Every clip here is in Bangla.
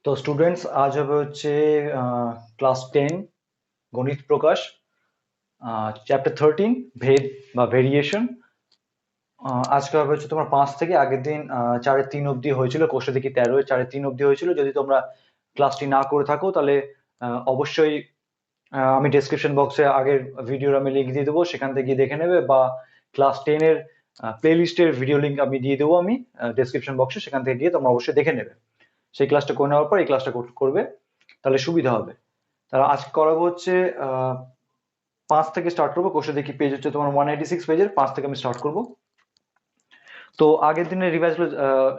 তো স্টুডেন্টস আজ হবে হচ্ছে ক্লাস 10 গণিত প্রকাশ চ্যাপ্টার 13 ভেদ বা ভেরিয়েশন। আজকে হবে হচ্ছে তোমার 5 থেকে, আগের দিন 4-3 অবধি হয়েছিল, কোষে দেখি 13 4-3 অবধি হয়েছিল। যদি তোমরা ক্লাসটি না করে থাকো তাহলে অবশ্যই আমি ডেসক্রিপশন বক্সে আগের ভিডিওর আমি লিঙ্ক দিয়ে দেবো, সেখান থেকে গিয়ে দেখে নেবে, বা ক্লাস 10 এর প্লে লিস্টের ভিডিও লিঙ্ক আমি দিয়ে দেবো আমি ডেসক্রিপশন বক্সে, সেখান থেকে গিয়ে তোমরা অবশ্যই দেখে নেবে। সেই ক্লাসটা করে নেওয়ার পর এই ক্লাসটা করবে, তাহলে সুবিধা হবে। তাহলে আজকে করাবো হচ্ছে 5 থেকে স্টার্ট করবো। কোর্সে দেখি পেজ হচ্ছে তোমার 186 পেজের 5 থেকে আমি স্টার্ট করব। তো আগের দিনের রিভাইজ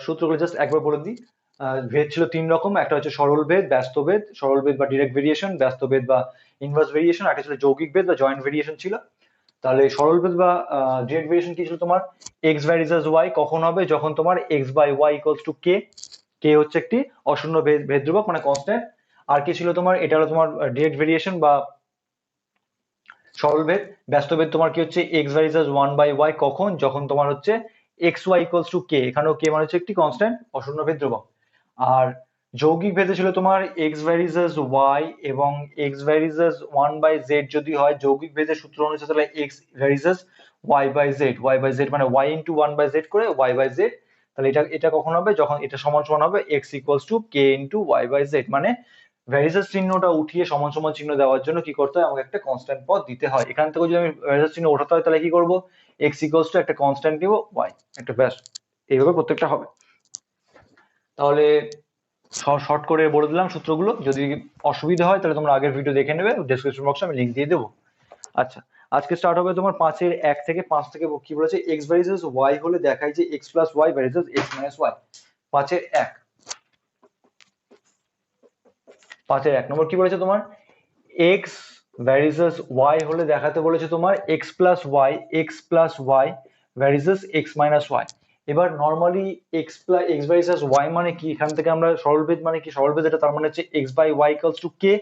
সূত্রগুলো জাস্ট একবার বলে দিই। ভেদ ছিল 3 রকম, একটা হচ্ছে সরল ভেদ, ব্যস্ত ভেদ, সরল ভেদ বা ডিরেক্ট ভেরিয়েশন, ব্যস্ত ভেদ বা ইনভার্স ভেরিয়েশন, একটা ছিল যৌগিক ভেদ বা জয়েন্ট ভেরিয়েশন ছিল। তাহলে সরল ভেদ বা ডিরেক্ট ভেরিয়েশন কি ছিল তোমার? এক্স ভ্যারিজ ওয়াই কখন হবে? যখন তোমার x by y equals to k. K হচ্ছে একটি অশূন্য ভেদ ধ্রুবক, মানে কনস্ট্যান্ট। আর কি ছিল তোমার? এটা হলো তোমার ডিরেক্ট ভেরিয়েশন বা সরল ভেদ। ব্যস্ত ভেদ তোমার কি হচ্ছে? X varies one by y কখন? যখন তোমার হচ্ছে x y equals to k, এখানেও কে মানে হচ্ছে একটি কনস্ট্যান্ট অশূন্য ভেদ ধ্রুবক। আর যৌগিক ভেদে ছিল তোমার এক্স ভ্যারিজেস ওয়াই এবং x varies one by z যদি হয়, যৌগিক ভেদের সূত্র অনুযায়ী তাহলে x varies y by z, y by z মানে y into one by z করে ওয়াই বাই জেড। তাহলে এটা এটা কখন হবে? যখন এটা সমান সমান হবে x equals to k into y by z. মানে ভ্যারিজেস চিহ্নটা উঠিয়ে সমান সমান চিহ্ন দেওয়ার জন্য কি করতে হয়? আমাকে একটা কনস্ট্যান্ট পদ দিতে হয়। এখান থেকে যদি আমি ভ্যারিজেস চিহ্ন ওঠাতে হয় তাহলে কি করব? এক্স ইকুয়ালস টু একটা কনস্ট্যান্ট দিব ওয়াই, একটা ব্যাস। এইভাবে প্রত্যেকটা হবে। তাহলে শর্ট করে বলে দিলাম সূত্রগুলো, যদি অসুবিধা হয় তাহলে তোমরা আগের ভিডিও দেখে নেবে, ডেসক্রিপশন বক্সে আমি লিংক দিয়ে দেবো। আচ্ছা, আজকে স্টার্ট হবে তোমার 5-1 থেকে। 5 থেকে কি বলেছে? এক্স ভ্যারিজেস ওয়াই হলে দেখায় যে x plus y varies x minus y. 5-1 5-1 number কি বলেছে তোমার? এক্স ভ্যারিজেস ওয়াই হলে দেখাতে বলেছে তোমার x plus y varies x minus y. এবার নর্মালি এক্স ভ্যারিজেস ওয়াই মানে কি? এখান থেকে আমরা সরলভেদ মানে কি? সরলভেদ এটা তার মানে হচ্ছে x by y equals to k.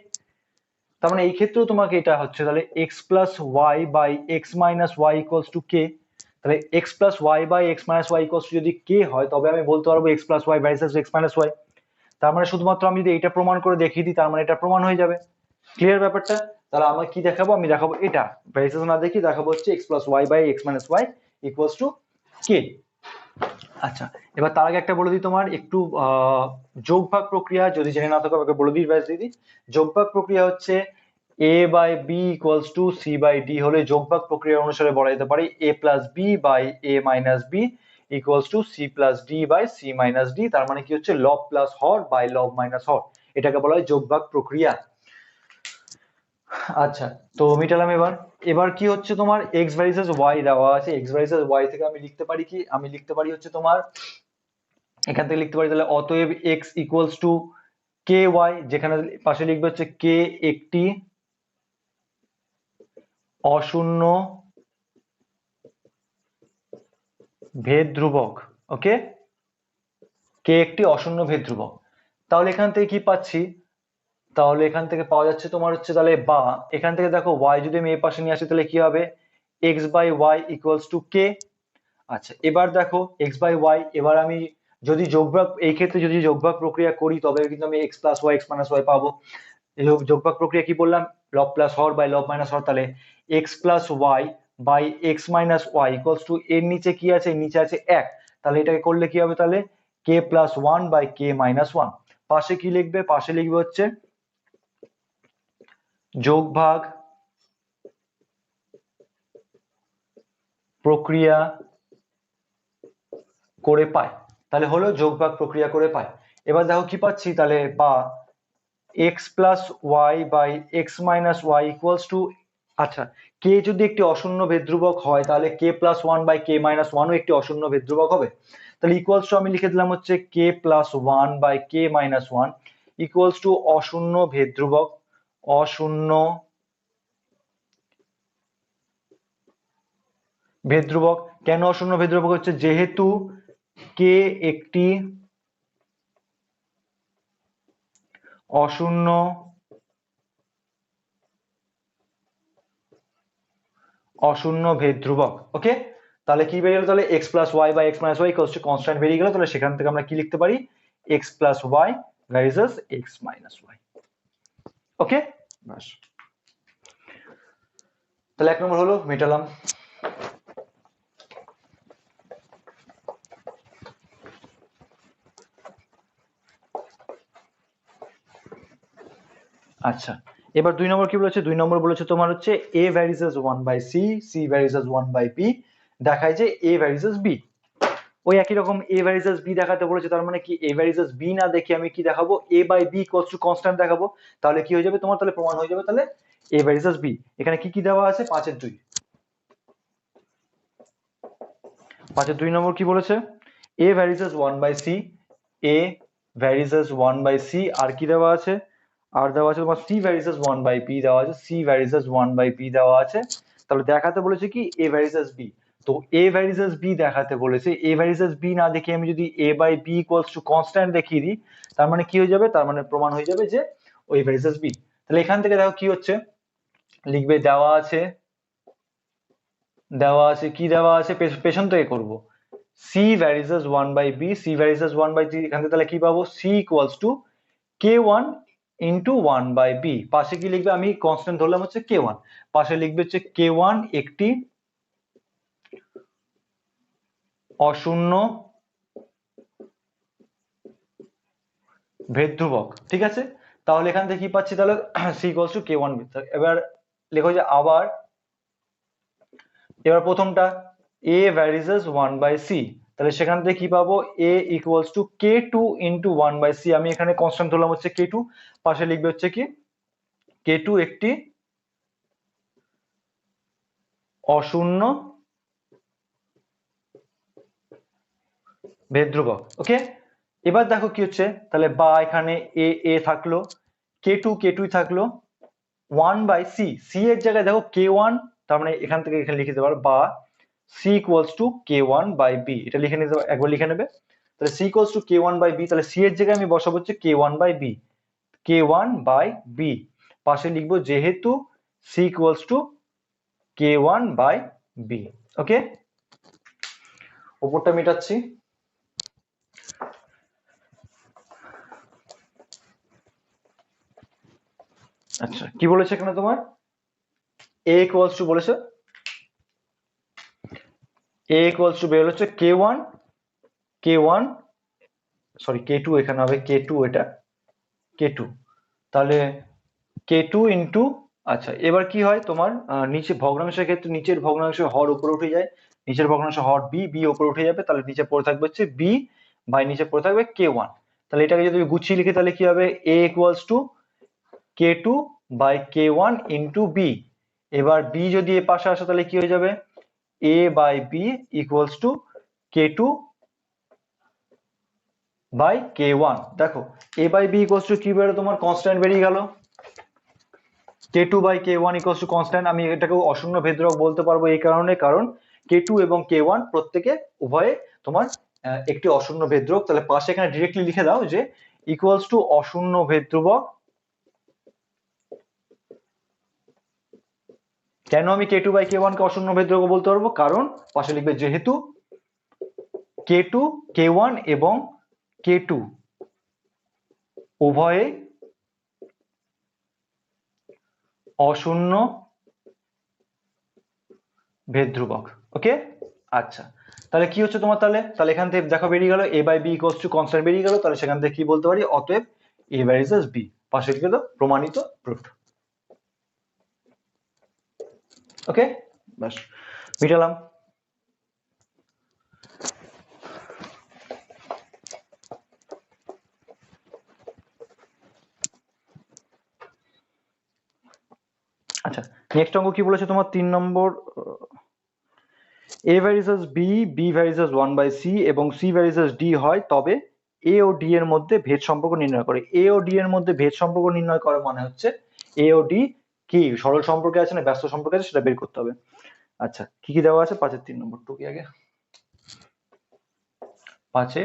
তার মানে এই ক্ষেত্রেও তোমাকে এটা হচ্ছে তাহলে x plus y by x minus y equals to k. তাহলে x plus y by x minus y equals to যদি কে হয়, তবে আমি বলতে পারবো x plus y varies x minus y. তার মানে শুধুমাত্র আমি যদি এটা প্রমাণ করে দেখিয়ে দিই, তার মানে এটা প্রমাণ হয়ে যাবে। ক্লিয়ার ব্যাপারটা? তাহলে আমরা কি দেখাবো? আমি দেখাবো এটা ভ্যারিজেস না দেখি, দেখাবো হচ্ছে x plus y by x minus y equals to k. আচ্ছা, এবার তার আগে একটা বলে দিই, তোমার একটু যোগভাগ প্রক্রিয়া যদি জেনে না থাকো আমাকে বলে দিই, ব্যাস দিদি। যোগভাগ প্রক্রিয়া হচ্ছে a by b equals to c by d হলে যোগভাগ প্রক্রিয়া অনুসারে বলা যেতে পারে a plus b by a minus b equals to c plus d by c minus d. তার মানে কি হচ্ছে? লব প্লাস হর বাই লব মাইনাস হর। এটাকে বলা হয় যোগভাগ প্রক্রিয়া। আচ্ছা, তো মিটালাম। এবার এবার কি হচ্ছে তোমার? এক্স ভ্যারিজেস ওয়াই দেওয়া আছে। এক্স ভ্যারিজেস ওয়াই থেকে আমি লিখতে পারি কি? আমি লিখতে পারি হচ্ছে তোমার এখান থেকে লিখতে পারি তাহলে অতএব x equals to k y, যেখানে পাশে লিখবে হচ্ছে কে একটি অশূন্য ভেদ ধ্রুবক। ওকে, কে একটি অশূন্য ভেদ ধ্রুবক। তাহলে এখান থেকে কি পাচ্ছি? তাহলে এখান থেকে পাওয়া যাচ্ছে তোমার হচ্ছে তাহলে, বা এখান থেকে দেখো ওয়াই যদি আমি এই পাশে নিয়ে আসি তাহলে কি হবে? X by y equals to k. আচ্ছা, এবার দেখো এক্স বাই ওয়াই, এবার আমি যদি যোগভাগ, এই ক্ষেত্রে যদি যোগভাগ প্রক্রিয়া করি তবে কিন্তু আমি x plus y x minus y পাবো। যোগভাগ প্রক্রিয়া কি বললাম? লব প্লাস হর বাই লব মাইনাস হর। তাহলে x plus y by x minus y equals to, এর নিচে কি আছে? নিচে আছে 1। তাহলে এটাকে করলে কি হবে? তাহলে k plus one by k minus one. পাশে কি লিখবে? পাশে লিখবে হচ্ছে যোগভাগ প্রক্রিয়া করে পায়। তাহলে হলো যোগভাগ প্রক্রিয়া করে পায়। এবার দেখো কি পাচ্ছি তাহলে, বা x plus y by x minus y equals to, আচ্ছা, কে যদি একটি অশূন্য ভেদ ধ্রুবক হয় তাহলে k plus one by k minus ওয়ানও একটি অশূন্য ভেদ ধ্রুবক হবে। তাহলে ইকুয়ালস টু আমি লিখে দিলাম হচ্ছে k plus one by k minus one equals to অশূন্য ভেদ ধ্রুবক। অশূন্য ভেদ ধ্রুবক কেন অশূন্য ভেদ ধ্রুবক হচ্ছে? যেহেতু কে একটি অশূন্য ভেদ ধ্রুবক। ওকে, তাহলে কি বেরিয়ে গেল? তাহলে x plus y by x minus y equals to constant বেরিয়ে গেল। তাহলে সেখান থেকে আমরা কি লিখতে পারি? X plus y varies x minus y. Okay, বাস। তাহলে 1 নম্বর হলো, মেটালাম। আচ্ছা, এবার 2 নম্বর কি বলেছে? 2 নম্বর বলেছে তোমার হচ্ছে a varies as 1/c, c varies as 1/b, দেখায় যে a ভ্যারিজেস b। ওই একই রকম a ভ্যারিজেস b দেখাতে বলেছে, তার মানে কি a ভ্যারিজেস b না দেখে আমি কি দেখাবো, a by b equals to constant দেখাবো। তাহলে কি হয়ে যাবে তোমার? তাহলে প্রমাণ হয়ে যাবে তাহলে a ভ্যারিজেস b। এখানে কি কি দেওয়া আছে? 5-এর 2। 5-এর 2 নম্বর কি বলেছে? a varies as 1/c, a varies as 1/c, আর কি দেওয়া আছে? আর দেওয়া আছে তোমার c ভ্যারিজেস 1/p দেওয়া আছে, c ভ্যারিজেস 1/p দেওয়া আছে। তাহলে দেখাতে বলেছে কি a ভ্যারিজেস b। তো a ভ্যারিজেস b দেখাতে বলেছে, a ভ্যারিজেস b না দেখে আমি যদি a by b equals to constant দেখিয়ে দিই, তার মানে কি হয়ে যাবে? তার মানে প্রমাণ হয়ে যাবে যে ওই ভ্যারিজেস b। তাহলে এখান থেকে দেখো কি হচ্ছে, লিখবে দেওয়া আছে, দেওয়া আছে কি দেওয়া আছে, পেছন থেকে করব, c varies as 1/b, c varies as 1/b, এখান থেকে তাহলে কি পাবো? c equals to k1 into 1/b। পাশে কি লিখবে? আমি কনস্ট্যান্ট ধরলাম হচ্ছে k1, পাশে লিখবে হচ্ছে k1 একটি অশূন্য ভেদ ধ্রুবক, ঠিক আছে? তাহলে এখান থেকে কি পাচ্ছি? তাহলে c ইকুয়ালস টু k1। এবার লেখো যে আবার, এবার প্রথমটা a ভ্যারিজেস 1/c, তাহলে সেখান থেকে কি পাবো? a equals to k2 into 1/c, আমি এখানে কনস্ট্যান্ট ধরলাম হচ্ছে k2, পাশে লিখবে হচ্ছে কি k2 একটি অশূন্য ভেদ ধ্রুবক। ওকে, এবার দেখো কি হচ্ছে, তাহলে বা এখানে a a থাকলো, k2 k2 থাকলো, 1/c, c এর জায়গায় দেখো k1, তার মানে এখান থেকে এখানে লিখে দিতে পারো বা c ইকুয়ালস টু k1/b, এটা লিখে নিতে, একবার লিখে নেবে। তাহলে c ইকুয়ালস টু k1/b, তাহলে c এর জায়গায় আমি বসাবো হচ্ছে k1/b, k1/b, পাশে লিখবো যেহেতু c ইকুয়ালস টু k1/b। ওকে, উপরটা মেটাচ্ছি। আচ্ছা, কি বলেছে এখানে তোমার? a ইকুয়ালস টু বলেছে, a ইকুয়ালস টু বের হচ্ছে k1 সরি k2, এখানে হবে k2, এটা k2, তাহলে k2 ইন্টু, আচ্ছা এবার কি হয় তোমার, নিচে ভগ্নাংশের ক্ষেত্রে নিচের ভগ্নাংশের হর উপরে উঠে যায়, নিচের ভগ্নাংশের হর b, b উপরে উঠে যাবে, তাহলে নিচে পড়ে থাকবে হচ্ছে b বাই নিচে পড়ে থাকবে k1। তাহলে এটাকে যদি গুছিয়ে লিখি তাহলে কি হবে? a equals to k2 by k1 into b। এবার b যদি এ পাশে আসে তাহলে কি হয়ে যাবে? a by b equals to k2 by k1। দেখো a by b equals to কি বেরো তোমার? কনস্ট্যান্ট বেরিয়ে গেল, k2 by k1 equals to constant. আমি এটাকে অশূন্য ভেদ্রক বলতে পারবো এই কারণে, কারণ k2 এবং k1 প্রত্যেকে উভয়ে তোমার একটি অশূন্য ভেদ্রক। তাহলে পাশে এখানে ডিরেক্টলি লিখে দাও যে ইকুয়ালস টু অশূন্য ভেদ্রবক। কেন আমি k2 বাই k1 কে অশূন্য ভেদ্রক বলতে পারবো? কারণ পাশে লিখবে যেহেতু k2 k1 এবং k2 উভয়ে অশূন্য ভেদ ধ্রুবক। ওকে, আচ্ছা তাহলে কি হচ্ছে তোমার? তাহলে তাহলে এখান থেকে দেখো বেরিয়ে গেল a by b equals to constant বেরিয়ে গেল, তাহলে সেখান থেকে কি বলতে পারি? অতএব a ভ্যারিজেস b, পাশে লিখে দাও প্রমাণিত, প্রুফড। ওকে, বাস মিটালাম। আচ্ছা, নেক্সট অঙ্ক কি বলেছে তোমার? 3 নম্বর, a varies as b, b varies as 1/c এবং c ভ্যারিজেস d হয়, তবে a ও d এর মধ্যে ভেদ সম্পর্ক নির্ণয় করে। a ও d এর মধ্যে ভেদ সম্পর্ক নির্ণয় করা মানে হচ্ছে a ও d কি সরল সম্পর্কে আছে না ব্যস্ত সম্পর্কে আছে সেটা বের করতে হবে। আচ্ছা, কি কি দেওয়া আছে? 5-এর 3 নম্বর টুকি আগে, 5-এ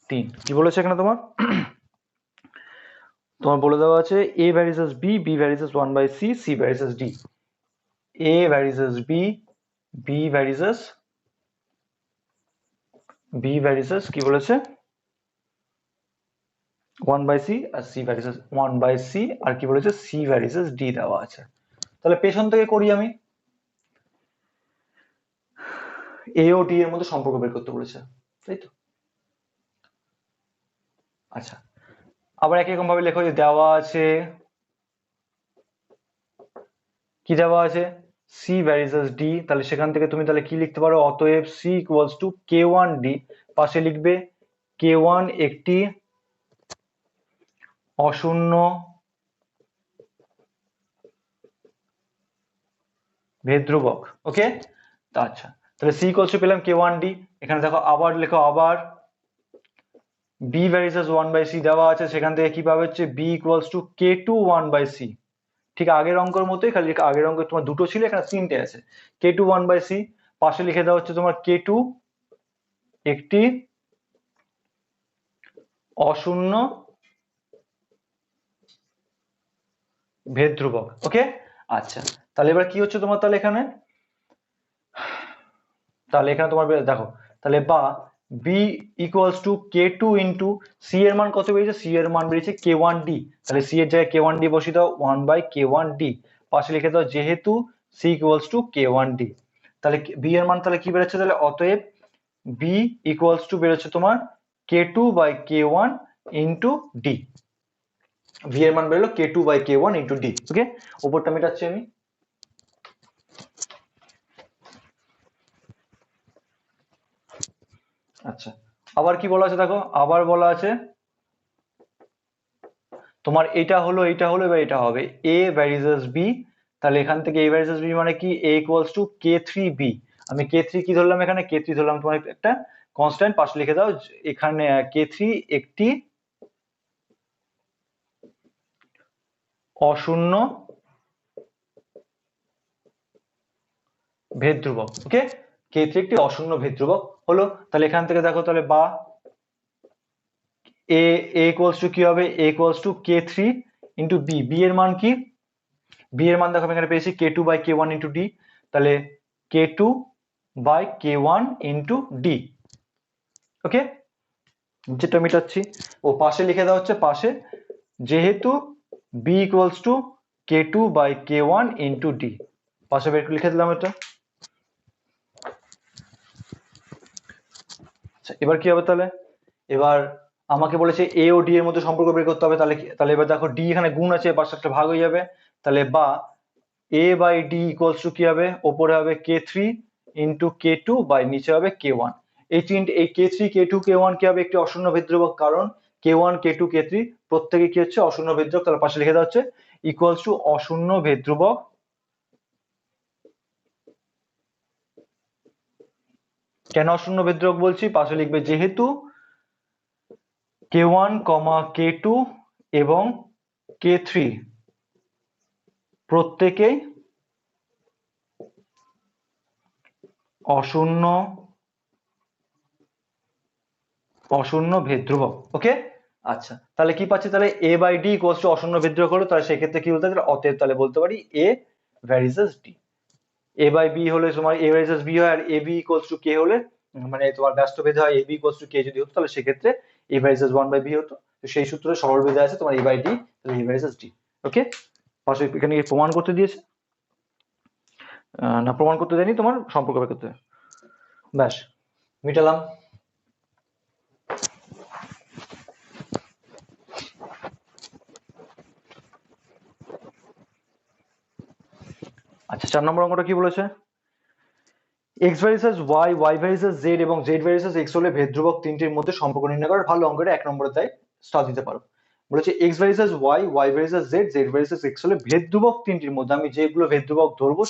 3 কি বলেছে এখানে তোমার? তোমার বলে দেওয়া আছে a varies as b, b varies as 1/c, c varies as d। a varies as b, b varies as কি বলেছে? 1/c আর c ভ্যারিসেস 1/c আর কি বলেছে c ভ্যারিসেস d দেওয়া আছে। তাহলে পেছন থেকে করি আমি, a ও d এর মধ্যে সম্পর্ক বের করতে বলেছে, তাই তো? আচ্ছা, আবার একই রকম ভাবে লেখো যে দেওয়া আছে, কি দেওয়া আছে c ভ্যারিসেস d, তাহলে সেখান থেকে তুমি তাহলে কি লিখতে পারো, অতএব c ইকুয়ালস টু k1d, পাশে লিখবে k1 একটি অশূন্য ভেদ ধ্রুবক। ওকে, আচ্ছা, তাহলে c ইকুয়ালস টু পেলাম k1d। এখানে দেখো আবার লেখো, আবার b ভ্যারিসেস 1/c দেওয়া আছে, সেখান থেকে কি পাবে হচ্ছে b equals to k2 1/c। ঠিক আগের অঙ্কের মতোই, খালি আগের অঙ্কে তোমার দুটো ছিল, এখানে তিনটে আছে। k2 1/c, পাশে লিখে দেওয়া হচ্ছে তোমার k2 একটি অশূন্য ভেদ ধ্রুবক। ওকে, আচ্ছা, তাহলে এবার কি হচ্ছে তোমার, তাহলে এখানে তোমার দেখো, তাহলে বা b equals to k2 into c এর মান কত বেরিয়েছে, c এর মান বেরিয়েছে k1d, তাহলে c এর জায়গায় k1d বসিয়ে দাও, 1/k1d, পাশে লিখে দাও যেহেতু c ইকুয়ালস টু k1d। তাহলে b এর মান তাহলে কি বেরোচ্ছে, তাহলে অতএব b ইকুয়ালস টু বেরোচ্ছে তোমার k2/k1 ইন্টু d। v এর মান বেরোলো k2/k1 ইন্টু d। ওকে, উপরটা মেটাচ্ছি আমি। আচ্ছা, আবার কি বলা আছে দেখো, আবার বলা আছে তোমার এটা হলো এবার এটা হবে a ভ্যারিসেস b, তাহলে এখান থেকে a ভ্যারিসেস b মানে কি a ইকুয়ালস টু k3b। আমি k3 কি ধরলাম, এখানে k3 ধরলাম তোমার একটা কনস্ট্যান্ট, পাশে লিখে দাও এখানে k3 একটি অশূন্য ভেদ ধ্রুবক। ওকে, k3 একটি অশূন্য ভেদ ধ্রুবক হলো। তাহলে এখান থেকে দেখো, তাহলে বা a ইকুয়ালস টু কি হবে, a equals two k3 into b, b এর মান কি, b এর মান দেখো আমি এখানে পেয়েছি k2/k1 ইন্টু d, তাহলে k2/k1 ইন্টু d। ওকে, যেটা মেটাচ্ছি ও পাশে লিখে দেওয়া হচ্ছে, পাশে যেহেতু b equals two k2/k1 into d, পাশে বের করে লিখে দিলাম এটা। আচ্ছা, এবার কি হবে তাহলে, এবার আমাকে বলেছে a ও d এর মধ্যে সম্পর্ক বের করতে হবে, তাহলে এবার দেখো d এখানে গুণ আছে, পাশে একটা ভাগ হয়ে যাবে, তাহলে বা a/d ইকুয়ালস টু কি হবে, ওপরে হবে k3 ইন্টু k2 বাই নিচে হবে k1। এই k3 k2 k1 কি হবে, একটি অশূন্য ভেদ ধ্রুবক, কারণ k1 k2 k3 প্রত্যেকে কি হচ্ছে অশূন্য ভেদ ধ্রুবক, তাহলে পাশে লিখে দেওয়া হচ্ছে ইকুয়ালস টু অশূন্য ভেদ ধ্রুবক। কেন অশূন্য ভেদ ধ্রুবক বলছি, পাশে লিখবে যেহেতু k1 k2 এবং k3 প্রত্যেকেই অশূন্য ভেদ ধ্রুবক। ওকে, আচ্ছা, তাহলে কি পাচ্ছি, তাহলে a/d ইকুয়ালস টু অশূন্য ভেদ ধ্রুবক হলো, তাহলে সেক্ষেত্রে কি বলতে পারি, অতএব তাহলে বলতে পারি a ভ্যারিসেস d। a/b হলে তোমার a ভ্যারিসেস b হয়, আর ab ইকুয়ালস টু k হলে মানে তোমার ব্যস্ত ভেদ হয়, ab ইকুয়ালস টু k যদি হতো, তাহলে সেক্ষেত্রে a ভ্যারিসেস 1/b হতো। তো সেই সূত্রে সরল বেঁধে আছে তোমার a/d, তাহলে a ভ্যারিসেস d। ওকে, পাশে এখানে প্রমাণ করতে দিয়েছে, না প্রমাণ করতে দেয়নি, তোমার সম্পর্ক বের করতে, ব্যাস মিটালাম। আচ্ছা, 4 নম্বর অঙ্কটা কি বলেছে, x varices y, y varices z এবং z ভ্যারিসেস x হলে ভেদ ধ্রুবক তিনটির মধ্যে সম্পর্ক নির্ণয় করার। ভালো, অঙ্কটা 1 নম্বরে তাই স্টার দিতে পারো। বলেছে x varices y, y varices z, z varices x হলে ভেদ ধ্রুবক তিনটির মধ্যে, আমি যেগুলো ভেদ ধ্রুবক ধরবো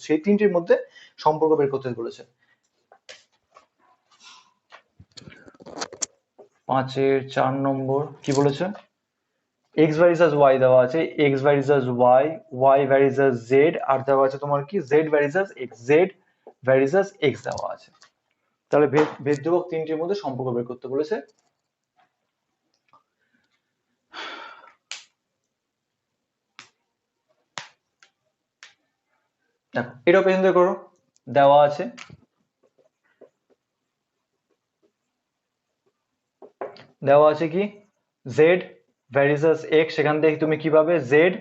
সেই তিনটির মধ্যে সম্পর্ক বের করতে বলেছে। 5-এর 4 নম্বর কি বলেছে, x ভ্যারিসেস y দেওয়া আছে, x varices y, y varices z, আর দেওয়া আছে তোমার কি z varices x, z varices x দেওয়া আছে। তাহলে ভেদ ধ্রুবক তিনটির মধ্যে সম্পর্ক বের করতে বলেছে। দেখো এটাও পেছন থেকে করো, দেওয়া আছে কি জেড ভ্যারিজেস এক্স, সেখান থেকে তুমি কি পাবে Z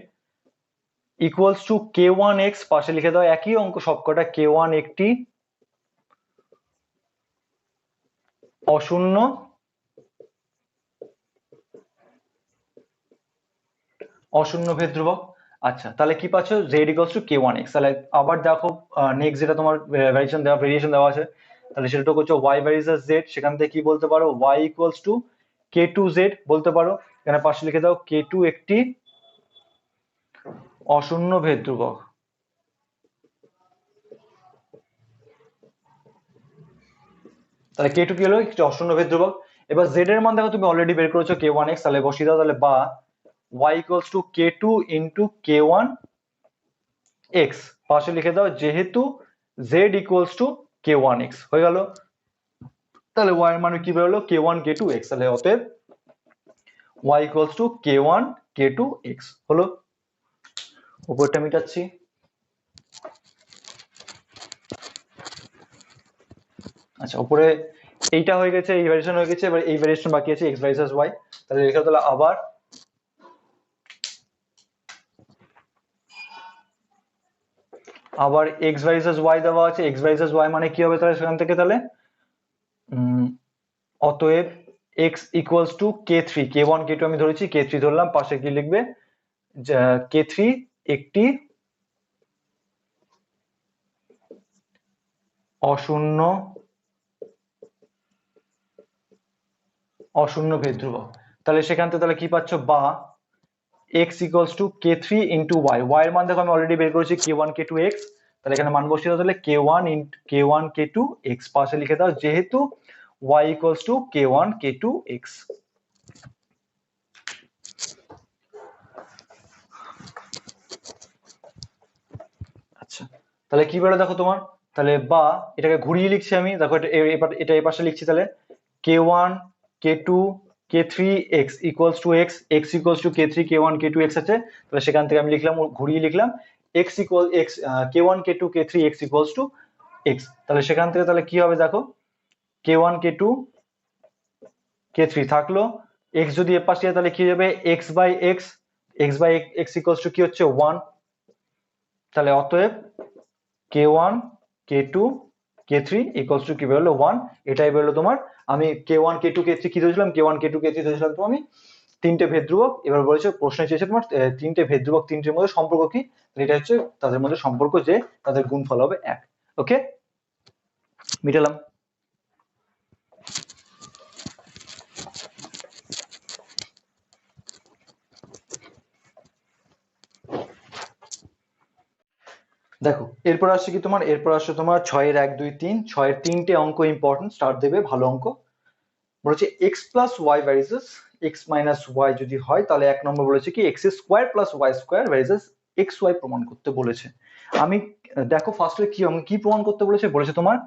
equals to k one x, পাশে লিখে দাও একই অঙ্ক সবকটা, কে ওয়ান একটি অশূন্য ভেদ ধ্রুবক। আচ্ছা, তাহলে কি পাচ্ছ, Z equals to k one x. তাহলে আবার দেখো নেক্সট যেটা তোমার ভেরিয়েশন দেওয়া আছে, তাহলে সেটা করছো ওয়াই ভ্যারিজেস জেড, সেখান থেকে কি বলতে পারো y equals to k two z বলতে পারো। এখানে পাশে লিখে দাও কে টু একটি অশূন্য ভেদ ধ্রুবক। তাহলে কে টু কি হলো, একটি অশূন্য ভেদ ধ্রুবক। এবার জেড এর মান দেখো তুমি অলরেডি বের করেছো কে ওয়ান এক্স, তাহলে বসিয়ে দাও, তাহলে বা y equals to k two into k one x, পাশে লিখে দাও যেহেতু z equals to k one x হয়ে গেল। তাহলে ওয়াই এর মান কি বেরোলো k one k two x, তাহলে অতএব y equals to k one k two x হলো। উপরটা মিটাচ্ছি। আচ্ছা, উপরে এইটা হয়ে গেছে, এই ভ্যারিয়েশন হয়ে গেছে, এবার এই ভ্যারিয়েশন বাকি আছে এক্স ভার্সেস ওয়াই। তাহলে লিখে, তাহলে আবার এক্স ভার্সেস ওয়াই দেওয়া আছে, এক্স ভার্সেস ওয়াই মানে কি হবে তাহলে সেখান থেকে, তাহলে অতএব x equals to k three, k one k two আমি ধরেছি, কে থ্রি ধরলাম, পাশে কি লিখবে কে থ্রি একটি অশূন্য ভেদ ধ্রুবক। তাহলে সেখান থেকে তাহলে কি পাচ্ছ, বা x equals to k three into y, y এর মান দেখো আমি অলরেডি বের করেছি k one k two x, তাহলে এখানে মান বসিয়ে দাও, তাহলে k one k two x, পাশে লিখে দাও যেহেতু y equals to k one k two x. আচ্ছা, তাহলে কি বেরো দেখো তোমার, তাহলে বা এটাকে ঘুরিয়ে লিখছি আমি, দেখো এবার এটা এই পাশে লিখছি, তাহলে k one k two k three x equals to x, x equals to k three k one k two x আছে, তাহলে সেখান থেকে আমি লিখলাম ঘুরিয়ে লিখলাম x equal x k one k two k three x equals to x, তাহলে সেখান থেকে তাহলে কি হবে দেখো k one k two k three থাকলো, এক্স যদি এর পাশে যায় তাহলে কি হবে x by x, x by x equals to কি হচ্ছে ওয়ান, তাহলে অতএব k one k two k three equals to কি বেরোলো ওয়ান, এটাই বেরোলো তোমার। আমি k one k two k three কি ধরেছিলাম, k one k two k three ধরেছিলাম তো আমি তিনটে ভেদ ধ্রুবক। এবার বলেছে প্রশ্নে চেয়েছে তোমার তিনটে ভেদ ধ্রুবক, তিনটের মধ্যে সম্পর্ক কি, এটা হচ্ছে তাদের মধ্যে সম্পর্ক যে তাদের গুণফল হবে এক। ওকে, মিটালাম। দেখো এরপর আসছে কি তোমার, এরপর আসছে তোমার ছয়ের এক দুই তিন, ছয়ের তিনটে অঙ্ক ইম্পর্টেন্ট, স্টার্ট দেবে ভালো অঙ্ক। বলেছে x plus y varies x minus y যদি হয়, তাহলে এক নম্বর বলেছে কি x square plus y square varies x y প্রমাণ করতে বলেছে। আমি দেখো ফার্স্টে কি প্রমাণ করতে বলেছে, বলেছে তোমার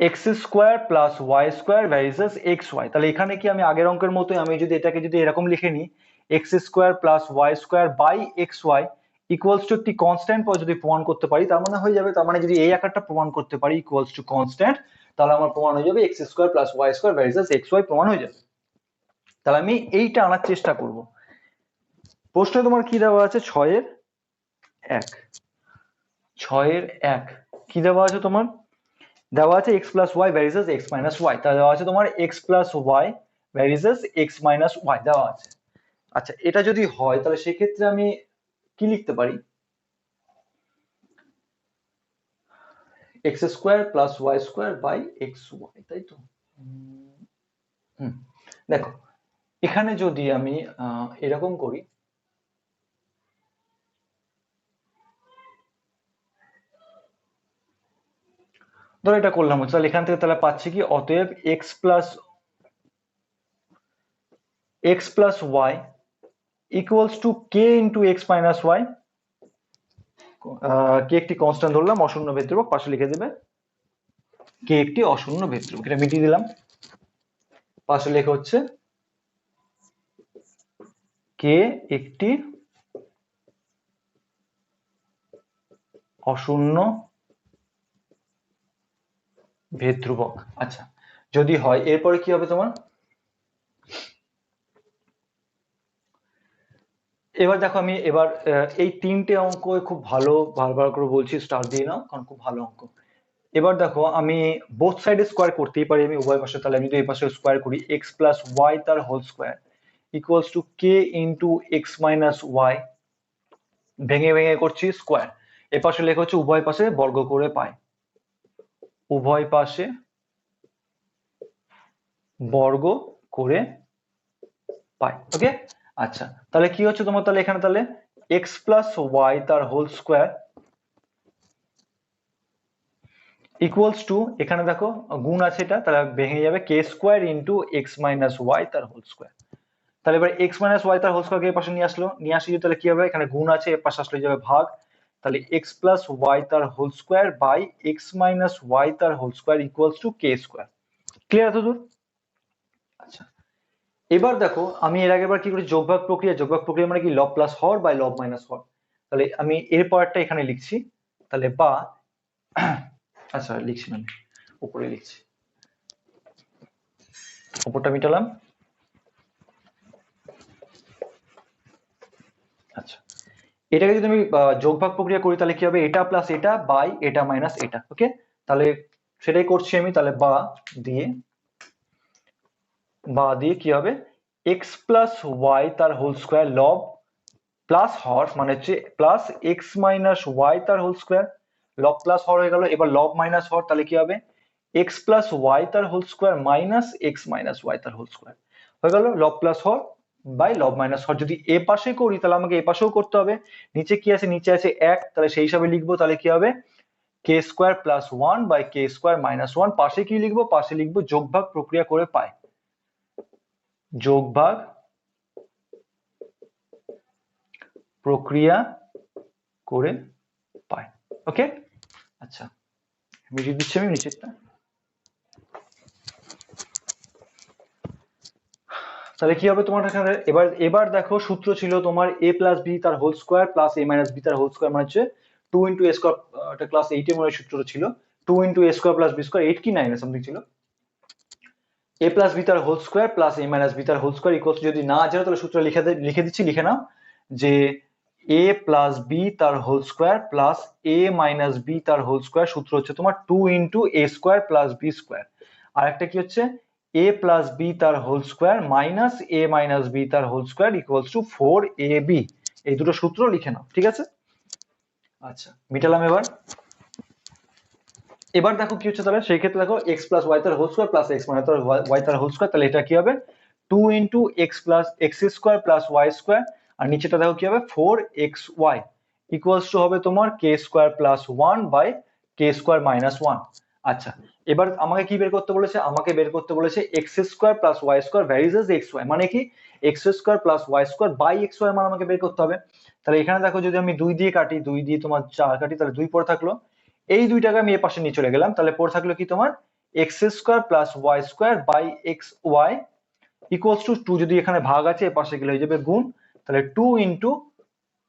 x square plus y square varies x y. তাহলে এখানে কি আমি আগের অঙ্কের মতোই আমি যদি এটাকে যদি এরকম লিখে নিই x square plus y square by x y equals to একটি কনস্ট্যান্ট যদি প্রমাণ করতে পারি, তার মানে হয়ে যাবে, তার মানে যদি এই আকারটা প্রমাণ করতে পারি ইকুয়ালস টু কনস্ট্যান্ট, তাহলে আমার প্রমাণ হয়ে যাবে x square plus y square varies x y প্রমাণ হয়ে যাবে। তাহলে আমি এইটা আনার চেষ্টা করব। প্রশ্নে তোমার কি দেওয়া আছে, ছয়ের এক, ছয়ের এক কি দেওয়া আছে তোমার, দেওয়া আছে x plus y varies x minus y, তাহলে দেওয়া আছে তোমার x plus y varies x minus y দেওয়া আছে। আচ্ছা, এটা যদি হয় তাহলে সেক্ষেত্রে আমি কি লিখতে পারি, x square plus y square by x y, তাই তো। হুম, দেখো এখানে যদি আমি এরকম করি, ধরো এটা করলাম হচ্ছে, তাহলে এখান থেকে তাহলে পাচ্ছি কি অতএব x plus y equals to k into x minus y, k একটি কনস্ট্যান্ট ধরলাম অশূন্য ভেদ ধ্রুবক, পাশে লিখে দেবে কে একটি অশূন্য ভেদ ধ্রুবক, এটা মিটিয়ে দিলাম, পাশে লেখা হচ্ছে কে একটি অশূন্য ভেদ ধ্রুবক। আচ্ছা, যদি হয় এরপরে কি হবে তোমার, এবার দেখো আমি এবার এই তিনটে অঙ্ক খুব ভালো, বারবার করে বলছি স্টার দিয়ে নাও কারণ খুব ভালো অঙ্ক। এবার দেখো আমি বোথ সাইডে স্কোয়ার করতেই পারি আমি উভয় পাশে, তাহলে আমি যদি এই পাশে স্কোয়ার করি এক্স প্লাস ওয়াই তার whole square equals to k into x minus y, ভেঙে ভেঙে করছি স্কোয়ার, এ পাশে লেখা হচ্ছে উভয় পাশে বর্গ করে পাই, উভয় পাশে বর্গ করে পাই। ওকে, আচ্ছা তাহলে কি হচ্ছে তোমার, তাহলে এখানে তাহলে এক্স প্লাস ওয়াই তার হোল স্কোয়ার ইকুয়ালস টু, এখানে দেখো গুণ আছে এটা তাহলে ভেঙে যাবে k square into x minus y তার হোল স্কোয়ার। তাহলে এবার এক্স মাইনাস ওয়াই তার হোল স্কোয়ারকে এই পাশে নিয়ে আসলো, নিয়ে আসলে তাহলে কি হবে, এখানে গুণ আছে এর পাশে আসলে যাবে ভাগ, তাহলে এক্স প্লাস ওয়াই তার whole square by x minus y তার whole square equals to k square. Clear এতদূর? আচ্ছা এবার দেখো আমি এর আগেবার কি করি, যোগভাগ প্রক্রিয়া, যোগভাগ প্রক্রিয়া মানে কি লব প্লাস হর বাই লব মাইনাস হর, তাহলে আমি এর পরেরটা এখানে লিখছি, তাহলে বা আচ্ছা লিখছি না, আমি উপরে লিখছি, উপরটা মিটালাম। আচ্ছা এটাকে যদি আমি যোগভাগ প্রক্রিয়া করি তাহলে কি হবে, এটা প্লাস এটা বাই এটা মাইনাস এটা। ওকে, তাহলে সেটাই করছি আমি, তাহলে বা দিয়ে কি হবে এক্স প্লাস ওয়াই তার হোল স্কোয়ার লব প্লাস হর মানে হচ্ছে প্লাস এক্স মাইনাস ওয়াই তার হোল স্কোয়ার, লব প্লাস হর হয়ে গেল, এবার লব মাইনাস হর তাহলে কি হবে এক্স প্লাস ওয়াই তার whole square minus x minus y তার হোল স্কোয়ার হয়ে গেল লব প্লাস হর বাই লব মাইনাস হর। যদি এ পাশে করি তাহলে আমাকে এ পাশেও করতে হবে, নিচে কি আছে, নিচে আছে এক, তাহলে সেই হিসাবে লিখবো, তাহলে কি হবে k square plus one by k square minus one, পাশে কি লিখবো, পাশে লিখবো যোগভাগ প্রক্রিয়া করে পাই, যোগভাগ প্রক্রিয়া করে পাই। ওকে, আচ্ছা মিটিয়ে দিচ্ছি আমি নিচেরটা, তাহলে কি হবে তোমার এখানে, এবার এবার দেখো সূত্র ছিল তোমার এ প্লাস বি তার whole square plus a minus b তার হোল স্কোয়ার মানে হচ্ছে টু ইন্টু এ স্কোয়ার, এটা ক্লাস এইটে মনে হয় সূত্রটা ছিল, two into a square plus b square, eight কি নাইন সামথিং ছিল, এ প্লাস বি তার whole square plus a minus b তার হোল স্কোয়ার ইকুয়ালস, যদি না জানো তাহলে সূত্র লিখে দিচ্ছি, লিখে নাও যে এ প্লাস বি তার whole square plus a minus b তার হোল স্কোয়ার, সূত্র হচ্ছে তোমার two into a square plus b square, আর একটা কি হচ্ছে এ প্লাস বি তার whole square minus a minus b তার whole square equals to four a b, এই দুটো সূত্র লিখে নাও, ঠিক আছে। আচ্ছা মিটালাম এবার, এবার দেখো কি হচ্ছে, তাহলে সেই ক্ষেত্রে দেখো এক্স প্লাস ওয়াই তার whole square plus x minus y তার হোল স্কোয়ার, তাহলে এটা কি হবে two into x plus x square plus y square, আর নিচেটা দেখো কি হবে four x y equals to হবে তোমার k square plus one by k square minus one. আচ্ছা এবার আমাকে কি বের করতে বলেছে, আমাকে বের করতে বলেছে x square plus y square varies x y, মানে কি x square plus y square by x y মান আমাকে বের করতে হবে। তাহলে এখানে দেখো যদি আমি দুই দিয়ে কাটি, দুই দিয়ে তোমার চার কাটি, তাহলে দুই পরে থাকলো, এই দুইটাকে আমি এ পাশে নিয়ে চলে গেলাম, তাহলে পড়ে থাকলো কি তোমার x square plus y square by x y equals to two, যদি এখানে ভাগ আছে এ পাশে গেলে হয়ে যাবে গুণ, তাহলে two into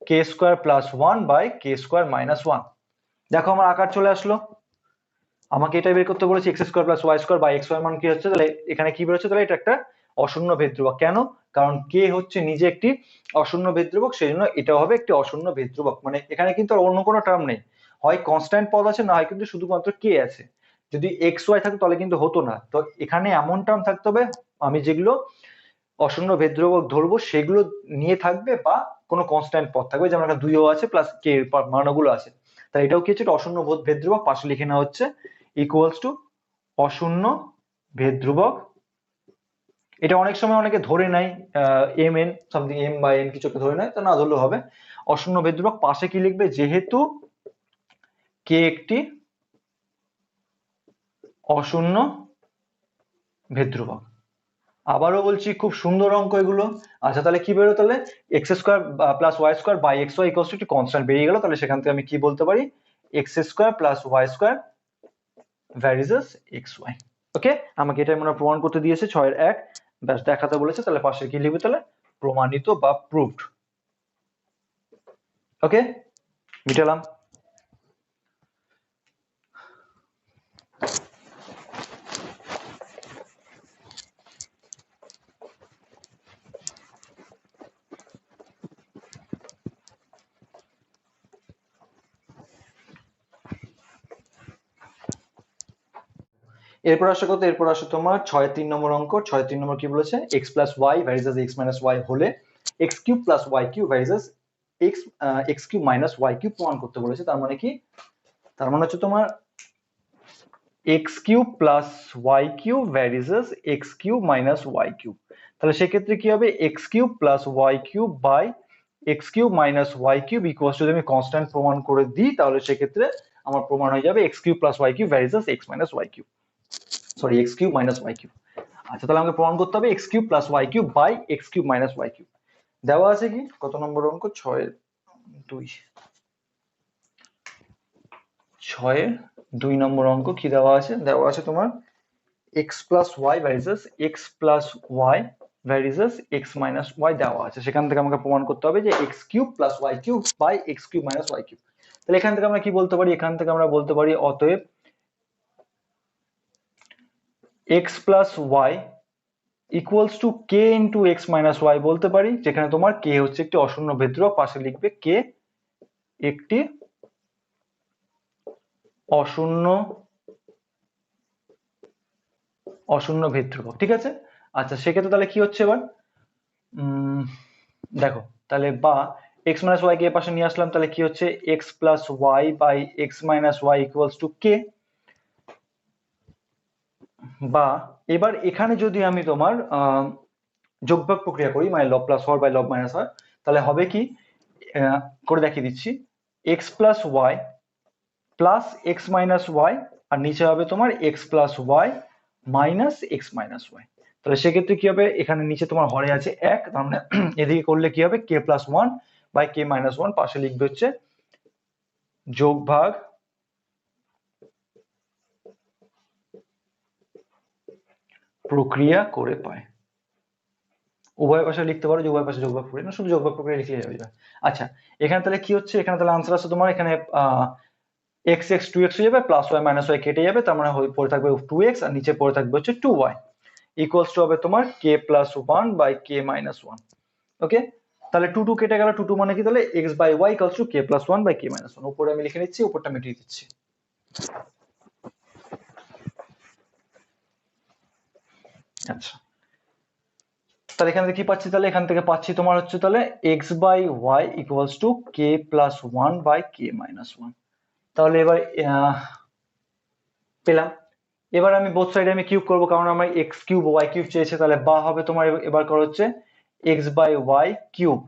k square plus one by k square minus one. দেখো আমার আকার চলে আসলো, আমাকে এটাই বের করতে বলেছে x square plus y square by x y মান কি হচ্ছে, তাহলে এখানে কি বেরোচ্ছে, তাহলে এটা একটা অশূন্য ভেদ ধ্রুবক, কেন, কারণ কে হচ্ছে নিজে একটি অশূন্য ভেদ ধ্রুবক, সেই জন্য এটাও হবে একটি অশূন্য ভেদ ধ্রুবক, মানে এখানে কিন্তু আর অন্য কোনো টার্ম নেই, হয় কনস্ট্যান্ট পদ আছে না হয় কিন্তু শুধুমাত্র কে আছে, যদি এক্স ওয়াই থাকতো তাহলে কিন্তু হতো না, তো এখানে এমন টার্ম থাকতে হবে আমি যেগুলো অশূন্য ভেদ ধ্রুবক ধরবো সেগুলো নিয়ে থাকবে, বা কোনো কনস্ট্যান্ট পদ থাকবে, যেমন একটা দুইও আছে প্লাস কে এর মানগুলো আছে, তাই এটাও কি হচ্ছে অশূন্য ভেদ ধ্রুবক, পাশে লিখে নেওয়া হচ্ছে ইকুয়ালস টু অশূন্য ভেদ ধ্রুবক। এটা অনেক সময় অনেকে ধরে নেয় এম এন সামথিং, এম বা এন কিছু ধরে নেয়, তা না ধরলেও হবে, অশূন্য ভেদ ধ্রুবক, পাশে কি লিখবে যেহেতু কে একটি অশূন্য ভেদ ধ্রুবক। আবারও বলছি খুব সুন্দর অঙ্ক এগুলো। আচ্ছা তাহলে কি বেরো, তাহলে x square plus y square by x y equals to একটি কনস্ট্যান্ট বেরিয়ে গেল, তাহলে সেখান থেকে আমি কি বলতে পারি x square plus y square varies x y. Okay, আমাকে এটা মনে প্রমাণ করতে দিয়েছে 6-1, ব্যাস দেখাতে বলেছে, তাহলে পাশে কি লিখবে, তাহলে প্রমাণিত বা প্রুভড। ওকে মিটালাম। এরপর আসে কত, এরপর আসে তোমার 6-3 নম্বর অঙ্ক। 6-3 নম্বর কি বলেছে, x plus y varies x minus y হলে x cube plus y cube varies x cube minus y cube প্রমাণ করতে বলেছে। তার মানে কি, তার মানে হচ্ছে তোমার x cube plus y cube varies x cube minus y cube. তাহলে সেক্ষেত্রে কি হবে, x cube plus y cube by x cube minus y cube equals to, যদি আমি কনস্ট্যান্ট প্রমাণ করে দিই তাহলে সেক্ষেত্রে আমার প্রমাণ হয়ে যাবে x cube plus y cube varies x minus y cube, sorry x cube minus y cube. আচ্ছা, তাহলে আমাকে প্রমাণ করতে হবে x cube plus y cube by x cube minus y cube. দেওয়া আছে কি, কত নম্বর অঙ্ক, 6-2, 6-2 নম্বর অঙ্ক। কি দেওয়া আছে, দেওয়া আছে তোমার x plus y varies x plus y varies x minus y দেওয়া আছে। সেখান থেকে আমাকে প্রমাণ করতে হবে যে x cube plus y cube by x cube minus y cube. তাহলে এখান থেকে আমরা কি বলতে পারি, এখান থেকে আমরা বলতে পারি অতএব x plus y equals to k into x minus y বলতে পারি, যেখানে তোমার কে হচ্ছে একটি অশূন্য ভেদ্যক, পাশে লিখবে কে একটি অশূন্য অশূন্য ভেদ্যক। ঠিক আছে। আচ্ছা, সেক্ষেত্রে তাহলে কি হচ্ছে এবার, দেখো তাহলে বা এক্স মাইনাস ওয়াই কে এর পাশে নিয়ে আসলাম, তাহলে কি হচ্ছে x plus y by x minus y equals to k. বা এবার এখানে যদি আমি তোমার যোগভাগ প্রক্রিয়া করি, মানে লব প্লাস হর বাই লব মাইনাস হর, তাহলে হবে কি, করে দেখিয়ে দিচ্ছি, x plus y plus x minus y, আর নিচে হবে তোমার x plus y minus x minus y. তাহলে সেক্ষেত্রে কি হবে, এখানে নিচে তোমার হরে আছে এক, তার মানে এদিকে করলে কি হবে, k plus one by k minus one, পাশে লিখবে হচ্ছে যোগ ভাগ প্রক্রিয়া করে পায়। উভয় পাশে লিখতে পারো যে উভয় পাশে যোগভাগ প্রক্রিয়া, না শুধু যোগভাগ প্রক্রিয়া লিখলে যাবে। আচ্ছা, এখানে তাহলে কি হচ্ছে, এখানে তাহলে আনসার আছে তোমার এখানে এক্স এক্স টু এক্স হয়ে যাবে, প্লাস ওয়াই মাইনাস ওয়াই কেটে যাবে, তার মানে পড়ে থাকবে টু এক্স, আর নিচে পড়ে থাকবে হচ্ছে টু ওয়াই ইকুয়ালস টু হবে তোমার k plus one by k minus one. Okay, তাহলে টু টু কেটে গেল, টু টু মানে কি, তাহলে x by y equals to k plus one by k minus one. উপরে আমি লিখে নিচ্ছি, উপরটা মিটিয়ে দিচ্ছি। আচ্ছা, তাহলে এখান থেকে কি পাচ্ছি, তাহলে এখান থেকে পাচ্ছি তোমার হচ্ছে তাহলে x by y equals to k plus one by k minus one. তাহলে এবার পেলাম। এবার আমি বোথ সাইডে আমি কিউব করবো, কারণ আমার এক্স কিউব ওয়াই কিউব চেয়েছে, তাহলে বা হবে তোমার এবার করা হচ্ছে x by y cube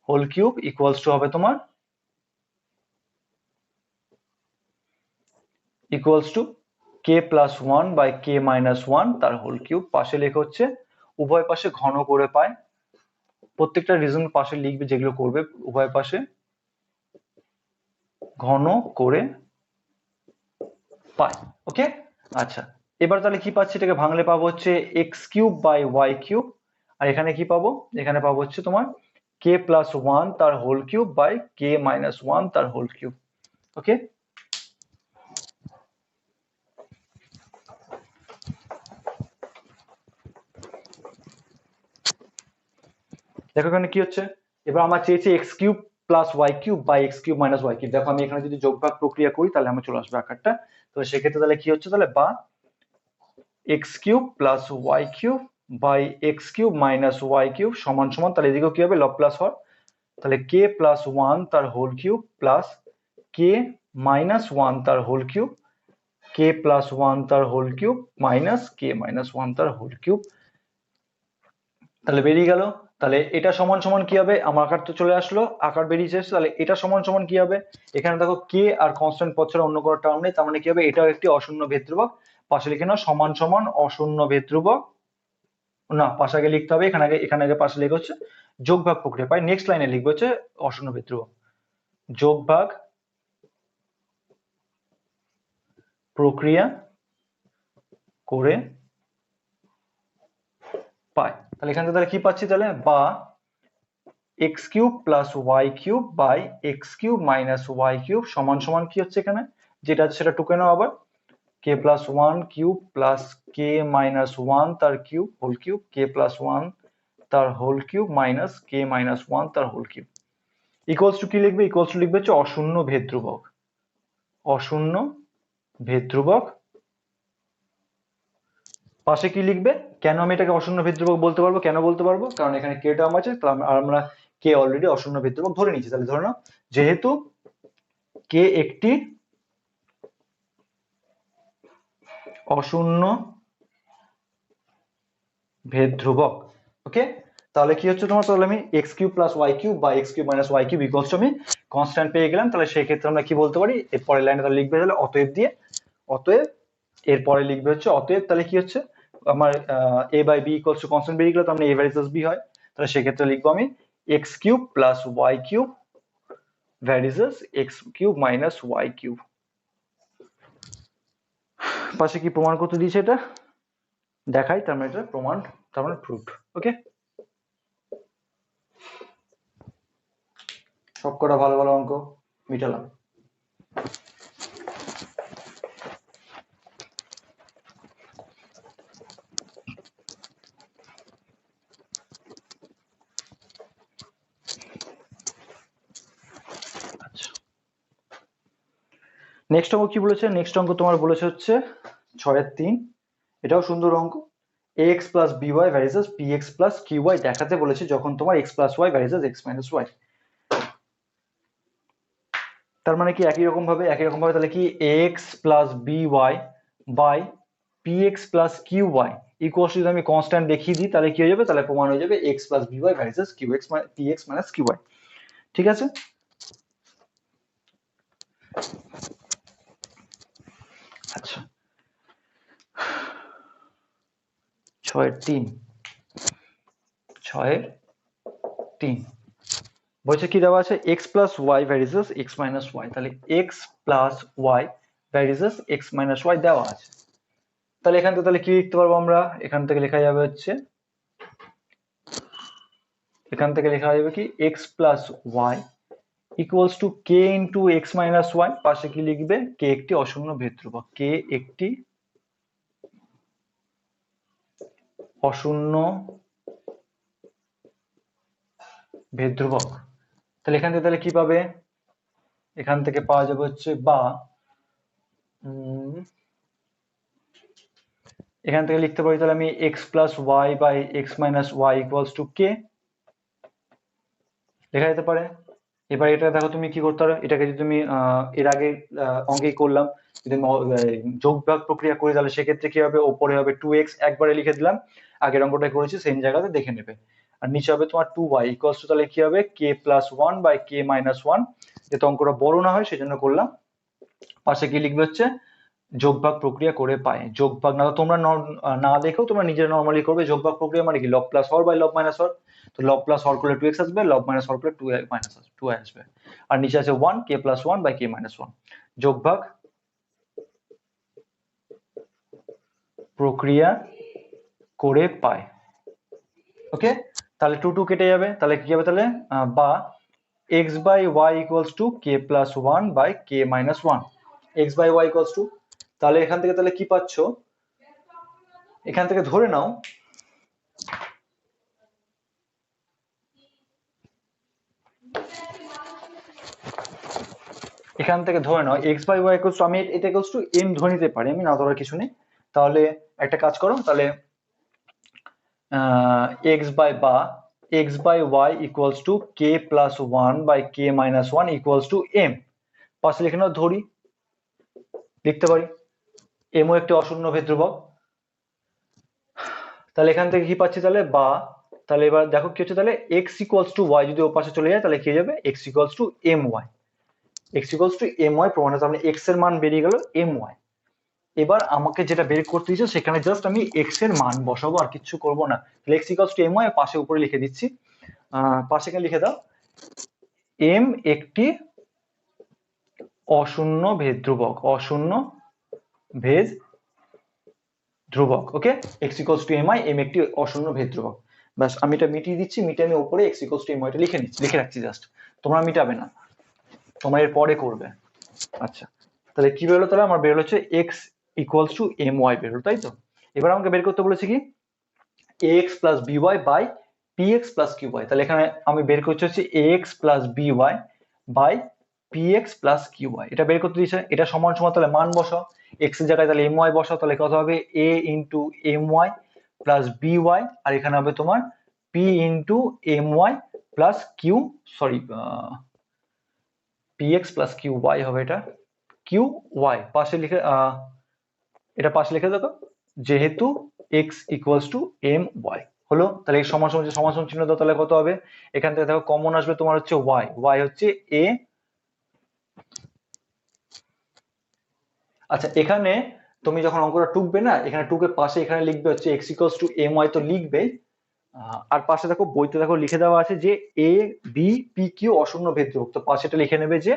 whole cube equals to হবে তোমার equals to k plus one by k minus one তার হোল কিউব। পাশে লেখা হচ্ছে উভয় পাশে ঘন করে পায়, প্রত্যেকটা রিজন পাশে লিখবে যেগুলো করবে, উভয় পাশে ঘন করে পায়। ওকে, আচ্ছা, এবার তাহলে কি পাচ্ছি, এটাকে ভাঙলে পাবো হচ্ছে x cube by y cube, আর এখানে কি পাবো, এখানে পাবো হচ্ছে তোমার কে প্লাস ওয়ান তার whole cube by k minus one তার হোল কিউব। ওকে, দেখো এখানে কি হচ্ছে, এবার আমার চেয়েছে x cube plus y cube by x cube minus y cube. দেখো আমি এখানে যদি যোগভাগ প্রক্রিয়া করি তাহলে আমার চলে আসবে আকারটা। তো সেক্ষেত্রে তাহলে কি হচ্ছে, তাহলে বা x cube plus y cube by x cube minus y cube সমান সমান, তাহলে এদিকেও কি হবে, লব প্লাস হর, তাহলে কে প্লাস ওয়ান তার হোল কিউব প্লাস কে মাইনাস ওয়ান তার হোল কিউব, কে প্লাস ওয়ান তার হোল কিউব মাইনাস কে মাইনাস ওয়ান তার হোল কিউব। তাহলে বেরিয়ে গেল। তাহলে এটা সমান সমান কি হবে, আমার আকার তো চলে আসলো, আকার বেরিয়ে এসেছে, তাহলে এটা সমান সমান কি হবে, এখানে দেখো কে আর কনস্ট্যান্ট পদ ছাড়া অন্য কোনো টার্ম নেই, তার মানে কি হবে, এটাও একটি অশূন্য ভেদ ধ্রুবক। পাশে লিখে নাও সমান সমান অশূন্য ভেদ ধ্রুবক, না পাশে আগে লিখতে হবে, এখানে আগে পাশে লিখে হচ্ছে যোগ ভাগ প্রক্রিয়া পাই, নেক্সট লাইনে লিখবে হচ্ছে অশূন্য ভেদ ধ্রুবক যোগ ভাগ প্রক্রিয়া করে পাই। তাহলে এখান থেকে তাহলে কি পাচ্ছি, তাহলে বা x cube plus y cube by x cube minus y cube সমান সমান কি হচ্ছে, এখানে যেটা আছে সেটা টুকে নাও আবার, কে প্লাস ওয়ান কিউব প্লাস কে মাইনাস ওয়ান তার কিউব হোল কিউব, কে প্লাস ওয়ান তার হোল কিউব মাইনাস কে মাইনাস ওয়ান তার হোল কিউব ইকুয়ালস টু কি লিখবে, ইকুয়ালস টু লিখবে হচ্ছে অশূন্য ভেদ ধ্রুবক, অশূন্য ভেদ ধ্রুবক পাশে কি লিখবে? কেন আমি এটাকে অশূন্য ভেদ্যুবক বলতে পারবো? কেন বলতে পারবো? কারণ এখানে কে টার্ম আছে, তো আমরা কে অলরেডি অশূন্য ভেদ্যুবক ধরে নিচ্ছি। তাহলে ধরে নাও যেহেতু কে একটি অশূন্য ভেদ ধ্রুবক। ওকে, তাহলে কি হচ্ছে তোমার? তাহলে আমি x cube plus y cube বা x cube minus y cube equals to আমি কনস্ট্যান্ট পেয়ে গেলাম। তাহলে সেই ক্ষেত্রে আমরা কি বলতে পারি? এর পরের লাইনে তাহলে লিখবে তাহলে অতএব দিয়ে, অতএব এরপরে লিখবে হচ্ছে অতএব, তাহলে কি হচ্ছে আমার a by b equals to constant বেরিয়ে গেলে তো আমরা এ ভ্যারিসেস বি হয়। তাহলে সেক্ষেত্রে লিখবো আমি x cube plus y cube varies x cube minus y cube. পাশে কি প্রমাণ করতে দিয়েছে এটা দেখাই, তার মানে এটা প্রমাণ, তার মানে প্রুফ। ওকে, সবকটা ভালো ভালো অঙ্ক মিটালাম। নেক্সট অঙ্ক কি বলেছে? নেক্সট অঙ্ক তোমার বলেছে হচ্ছে 6-3। এটাও সুন্দর অঙ্ক। ax plus by varices px plus qy দেখাতে বলেছে যখন তোমার x plus y varices x minus y। তার মানে কি একই রকম ভাবে তাহলে কি ax plus by by px plus qy equals যদি আমি কনস্ট্যান্ট দেখিয়ে দিই তাহলে কি হয়ে যাবে? তাহলে প্রমাণ হয়ে যাবে x plus by varices px minus qy। ঠিক আছে, আচ্ছা 6-3 বলছে কি দেওয়া আছে? x plus y varies x minus y. তাহলে x plus y varies x minus y দেওয়া আছে। তাহলে এখান থেকে তাহলে কি লিখতে পারবো আমরা? এখান থেকে লেখা যাবে হচ্ছে, এখান থেকে লেখা যাবে কি x plus y equals to k into x minus y. পাশে কি লিখবে? কে একটি অশূন্য ভেদ ধ্রুবক, কে একটি অশূন্য ভেদ ধ্রুবক। তাহলে এখান থেকে তাহলে কি পাবে? এখান থেকে পাওয়া যাবে হচ্ছে বা এখান থেকে লিখতে পারি তাহলে আমি x plus y by x minus y equals to k লেখা যেতে পারে। এবার এটা দেখো তুমি কি করতে পারো, এটাকে যদি তুমি এর আগে অঙ্কেই করলাম, যদি যোগ ভাগ প্রক্রিয়া করি তাহলে সেক্ষেত্রে কি হবে? ওপরে হবে 2x, একবারে লিখে দিলাম, আগের অঙ্কটা করেছি সেম জায়গাতে দেখে নেবে। আর নিচে হবে তোমার 2y ইকুয়ালস টু তাহলে কি হবে? K plus one by k minus one. যেহেতু অঙ্কটা বড় না হয় সেজন্য করলাম। পাশে কি লিখবে হচ্ছে যোগ ভাগ প্রক্রিয়া করে পাই। যোগ ভাগ না তোমরা না দেখেও তোমরা নিজেরা নর্মালি করবে। যোগ ভাগ প্রক্রিয়া মানে কি? লব প্লাস হর বাই লব মাইনাস হর। তো লব প্লাস হর করলে 2x আসবে, লব মাইনাস হর করলে 2y মাইনাস 2y আসবে। আর নিচে আছে 1 কে প্লাস 1 বাই কে মাইনাস 1। যোগ ভাগ প্রক্রিয়া করে পাই। ওকে, তাহলে 2 2 কেটে যাবে, তাহলে কি হবে? তাহলে বা x by y equals to k plus 1 by k minus 1। x by y equals to, তাহলে এখান থেকে তাহলে কি পাচ্ছ? এখান থেকে ধরে নাও এখান থেকে ধরে নাও x by y equals to, আমি এটা ইকুয়ালস টু m ধরে নিতে পারি, আমি না ধরার কিছু নেই। তাহলে একটা কাজ করো, তাহলে x বাই বা x by y equals to k plus 1 by k minus 1 equals to m। পাশে লিখে নাও, ধরি লিখতে পারি m ও একটি অশূন্য ভেদ ধ্রুবক। তাহলে এখান থেকে কি পাচ্ছি? তাহলে বা, তাহলে এবার দেখো কি হচ্ছে, তাহলে x ইকুয়ালস টু y যদি ও পাশে চলে যায় তাহলে কি হয়ে যাবে? x equals two my, x equals two my প্রমাণে তার মানে x এর মান বেরিয়ে গেল my। এবার আমাকে যেটা বের করতে দিয়েছে সেখানে জাস্ট আমি x এর মান বসাবো, আর কিছু করব না। তাহলে x ইকুয়ালস টু my পাশে উপরে লিখে দিচ্ছি, পাশে এখানে লিখে দাও m একটি অশূন্য ভেদ ধ্রুবক, অশূন্য ভেদ ধ্রুবক। ওকে, x equals two my, m একটি অশূন্য ভেদ ধ্রুবক। ব্যাস, আমি এটা মিটিয়ে দিচ্ছি, মিটিয়ে আমি উপরে x ইকুয়ালস টু my টা লিখে রাখছি জাস্ট। তোমরা মিটাবে না, তোমরা এর পরে করবে। আচ্ছা, তাহলে কি বেরোলো? তাহলে আমার বেরোলো হচ্ছে x ইকুয়ালস টু my বেরোলো, তাই তো? এবার আমাকে বের করতে বলেছে কি ax plus by by px plus qy। তাহলে এখানে আমি বের করছি হচ্ছে ax plus by by px plus q y, এটা বের করতে দিয়েছে। এটা সমান সমান তাহলে মান বসাও, x এর জায়গায় তাহলে এম ওয়াই বসাও, তাহলে কত হবে a into m y plus b y, আর এখানে হবে তোমার p into m y plus q, sorry px plus q y হবে, এটা কিউ ওয়াই পাশে লিখে এটা পাশে লিখে দেখো, যেহেতু x equals to m y হলো। তাহলে এই সমান সমান সমান সমান চিহ্ন দাও, তাহলে কত হবে, এখান থেকে দেখো কমন আসবে তোমার হচ্ছে y, y হচ্ছে a। আচ্ছা এখানে তুমি যখন অঙ্কটা টুকবে না, এখানে টুকের পাশে এখানে লিখবে হচ্ছে x equals to m y, তো লিখবে। আর পাশে দেখো বইতে দেখো লিখে দেওয়া আছে যে এ বি পি কিউ অশূন্য ভেদ ধ্রুবক, তো পাশে এটা লিখে নেবে যে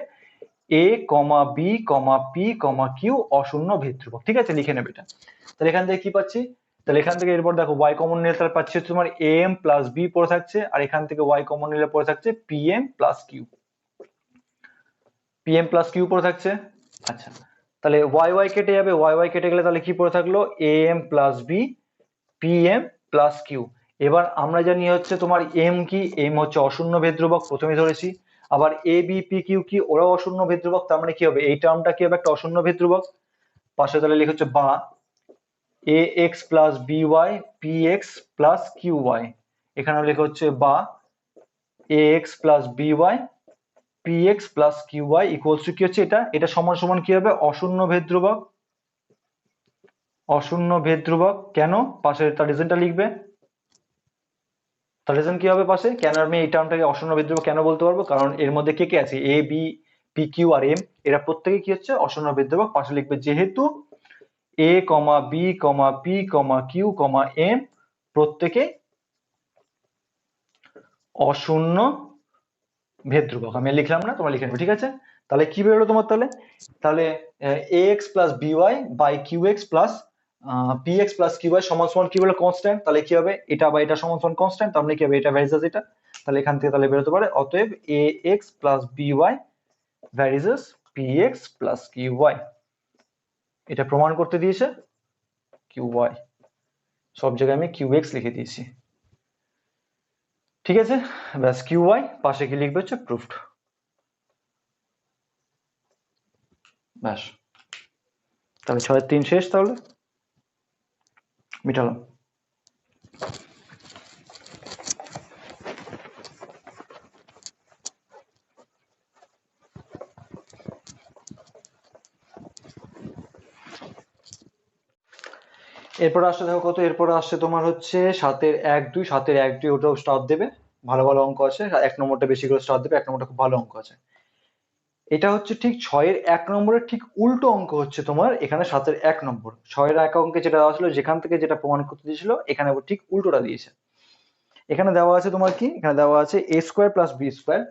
এ কমা বি কমা পি কমা কিউ অশূন্য ভেদ ধ্রুবক, ঠিক আছে, লিখে নেবে এটা। তাহলে এখান থেকে কি পাচ্ছি, তাহলে এখান থেকে এরপর দেখো y কমন নিলে তাহলে পাচ্ছি হচ্ছে তোমার এম প্লাস বি পড়ে থাকছে, আর এখান থেকে y কমন নিলে পড়ে থাকছে p m plus q, p m plus q পড়ে থাকছে। আচ্ছা তাহলে ওয়াই ওয়াই কেটে যাবে, ওয়াই ওয়াই কেটে গেলে তাহলে কি পড়ে থাকলো m plus b p m plus q. এবার আমরা জানি হচ্ছে তোমার এম কি, এম হচ্ছে অশূন্য ভেদ ধ্রুবক, প্রথমে ধরেছি। আবার এ বি পি কিউ কি, ওরাও অশূন্য ভেদ ধ্রুবক, তার মানে কি হবে এই টার্মটা কি হবে একটা অশূন্য ভেদ ধ্রুবক। পাশে তাহলে লিখে হচ্ছে বা a x plus b y p x plus q y, এখানে লেখা হচ্ছে বা a x plus b y p x plus q y equals to কি হচ্ছে এটা, এটা সমান সমান কি হবে অশূন্য ভেদ ধ্রুবক, অশূন্য ভেদ ধ্রুবক। কেন, পাশে তার রিজনটা লিখবে, তার রিজন কি হবে পাশে, কেন আমি এই টার্মটাকে অশূন্য ভেদ ধ্রুবক কেন বলতে পারবো, কারণ এর মধ্যে কে কে আছে এ বি পি কিউ আর এম, এরা প্রত্যেকে কি হচ্ছে অশূন্য ভেদ ধ্রুবক। পাশে লিখবে যেহেতু এ কমা বি কমা পি কমা কিউ কমা এম প্রত্যেকে অশূন্য ভেদ ধ্রুবক, আমি লিখলাম না, তোমরা লিখে নেবে, ঠিক আছে। তাহলে কি বেরোলো তোমার, তাহলে তাহলে a x plus b y by q x plus p x plus q y সমান সমান কি বলে কনস্ট্যান্ট, তাহলে কি হবে এটা বা এটা সমান সমান কনস্ট্যান্ট, তার মানে কি হবে এটা ভ্যারিজেস এটা, তাহলে এখান থেকে তাহলে বেরোতে পারে অতএব a x plus b y varies p x plus q y, এটা প্রমাণ করতে দিয়েছে কিউ ওয়াই, সব জায়গায় আমি কিউ এক্স লিখে দিয়েছি, ঠিক আছে। ব্যাস কিউ ওয়াই পাশে কি লিখবে হচ্ছে প্রুফড, ব্যাস। তাহলে 6-3 শেষ, তাহলে মিটালাম। এরপর আসছে দেখো কত, এরপর আসছে তোমার হচ্ছে 7-1-2, 7-1-2 ওটাও স্টার দেবে, ভালো ভালো অঙ্ক আছে, 1 নম্বরটা বেশি করে স্টার দেবে, 1 নম্বরটা খুব ভালো অঙ্ক আছে। এটা হচ্ছে ঠিক 6-1 নম্বরের ঠিক উল্টো অঙ্ক হচ্ছে তোমার এখানে 7-1 নম্বর, 6-1 অঙ্কে যেটা দেওয়া ছিল যেখান থেকে যেটা প্রমাণ করতে দিয়েছিল এখানে ঠিক উল্টোটা দিয়েছে। এখানে দেওয়া আছে তোমার কি, এখানে দেওয়া আছে a square plus b square,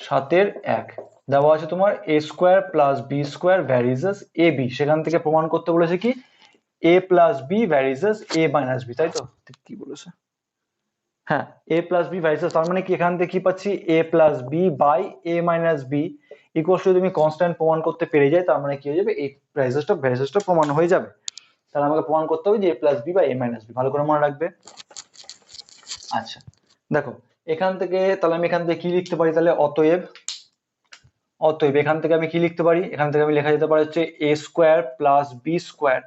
7-1 দেওয়া আছে তোমার a square plus b square varies a b, সেখান থেকে প্রমাণ করতে বলেছে কি a plus b varies a minus b, তাই তো, কি বলেছে, হ্যাঁ এ প্লাস বি ভ্যারিজেস, তার মানে কি এখান থেকে কি পাচ্ছি a plus b by a minus b equals to, তুমি কনস্ট্যান্ট প্রমাণ করতে পেরে যাই তার মানে কি হয়ে যাবে এই ভ্যারিজেসটা প্রমাণ হয়ে যাবে। তাহলে আমাকে প্রমাণ করতে হবে যে a plus b by a minus b, ভালো করে মনে রাখবে। আচ্ছা দেখো এখান থেকে তাহলে আমি এখান থেকে কি লিখতে পারি, তাহলে অতএব, অতএব এখান থেকে আমি কি লিখতে পারি, এখান থেকে আমি লেখা যেতে পারে হচ্ছে a square plus b square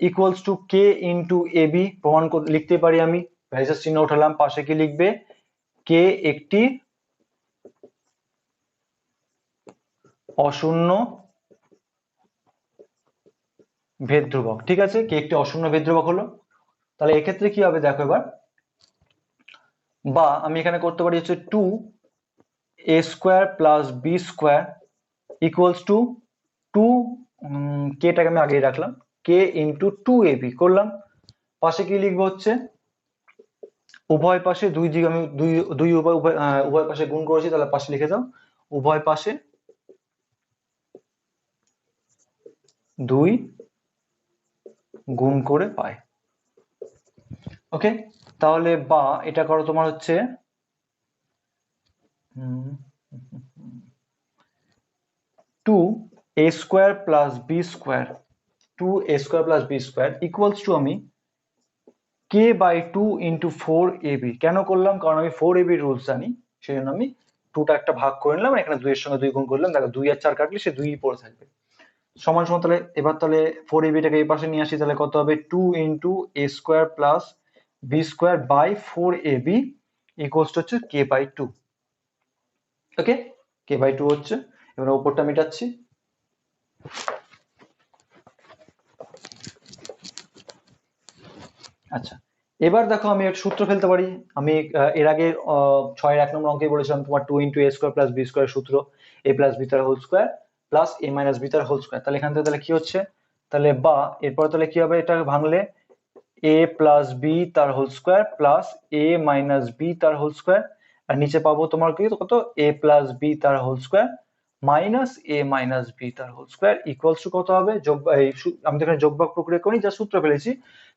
equals to k into a b, প্রমাণ লিখতে পারি আমি, ভ্যারিজেস চিহ্ন উঠালাম, পাশে কি লিখবে কে একটি অশূন্য ভেদ ধ্রুবক, ঠিক আছে, কে একটি অশূন্য ভেদ ধ্রুবক হলো। তাহলে এক্ষেত্রে কি হবে দেখো এবার, বা আমি এখানে করতে পারি হচ্ছে 2 a square plus b square equals to 2 কেটাকে আমি আগেই রাখলাম কে ইন্টু 2ab করলাম, পাশে কি লিখবো হচ্ছে উভয় পাশে দুই দিকে আমি দুই দুই উভয় উভয় উভয় পাশে গুণ করেছি, তাহলে পাশে লিখে দাও উভয় পাশে 2 গুণ করে পাই, ওকে। তাহলে বা এটা করো তোমার হচ্ছে 2a square plus b square, 2a square plus b square equals to আমি k বাই 2 ইন্টু 4ab, কেন করলাম কারণ আমি 4ab রুলস জানি, সেই জন্য আমি 2টা একটা ভাগ করে নিলাম, এখানে 2 এর সঙ্গে 2 গুণ করলাম, দেখো 2 আর 4 কাটলে সে 2ই পড়ে থাকবে। সমান সমান তাহলে এবার তাহলে 4ab-টাকে এই পাশে নিয়ে আসি, তাহলে কত হবে 2 into a square plus b square by 4ab equals to হচ্ছে k/2। ওকে, k/2 হচ্ছে। এবার উপরটা মেটাচ্ছি। আচ্ছা, এবার দেখো আমি একটা সূত্র ফেলতে পারি। আমি এর আগে 6-এর 1 নম্বর অঙ্কে বলেছিলাম তোমার 2 into a square plus b স্কোয়ার সূত্র a প্লাস b তার whole square plus a minus b তার হোল স্কোয়ার। তাহলে এখান থেকে তাহলে কি হচ্ছে, তাহলে বা এরপর তাহলে কি হবে, এটা ভাঙলে a প্লাস b তার whole square plus a minus b তার হোল স্কোয়ার, আর নিচে পাবো তোমার কি কত, a প্লাস b তার whole square minus a minus b তার হোল স্কোয়ার ইকুয়ালস টু কত হবে, যোগ আমি তো এখানে যোগভাগ প্রক্রিয়া করি, যা সূত্র ফেলেছি,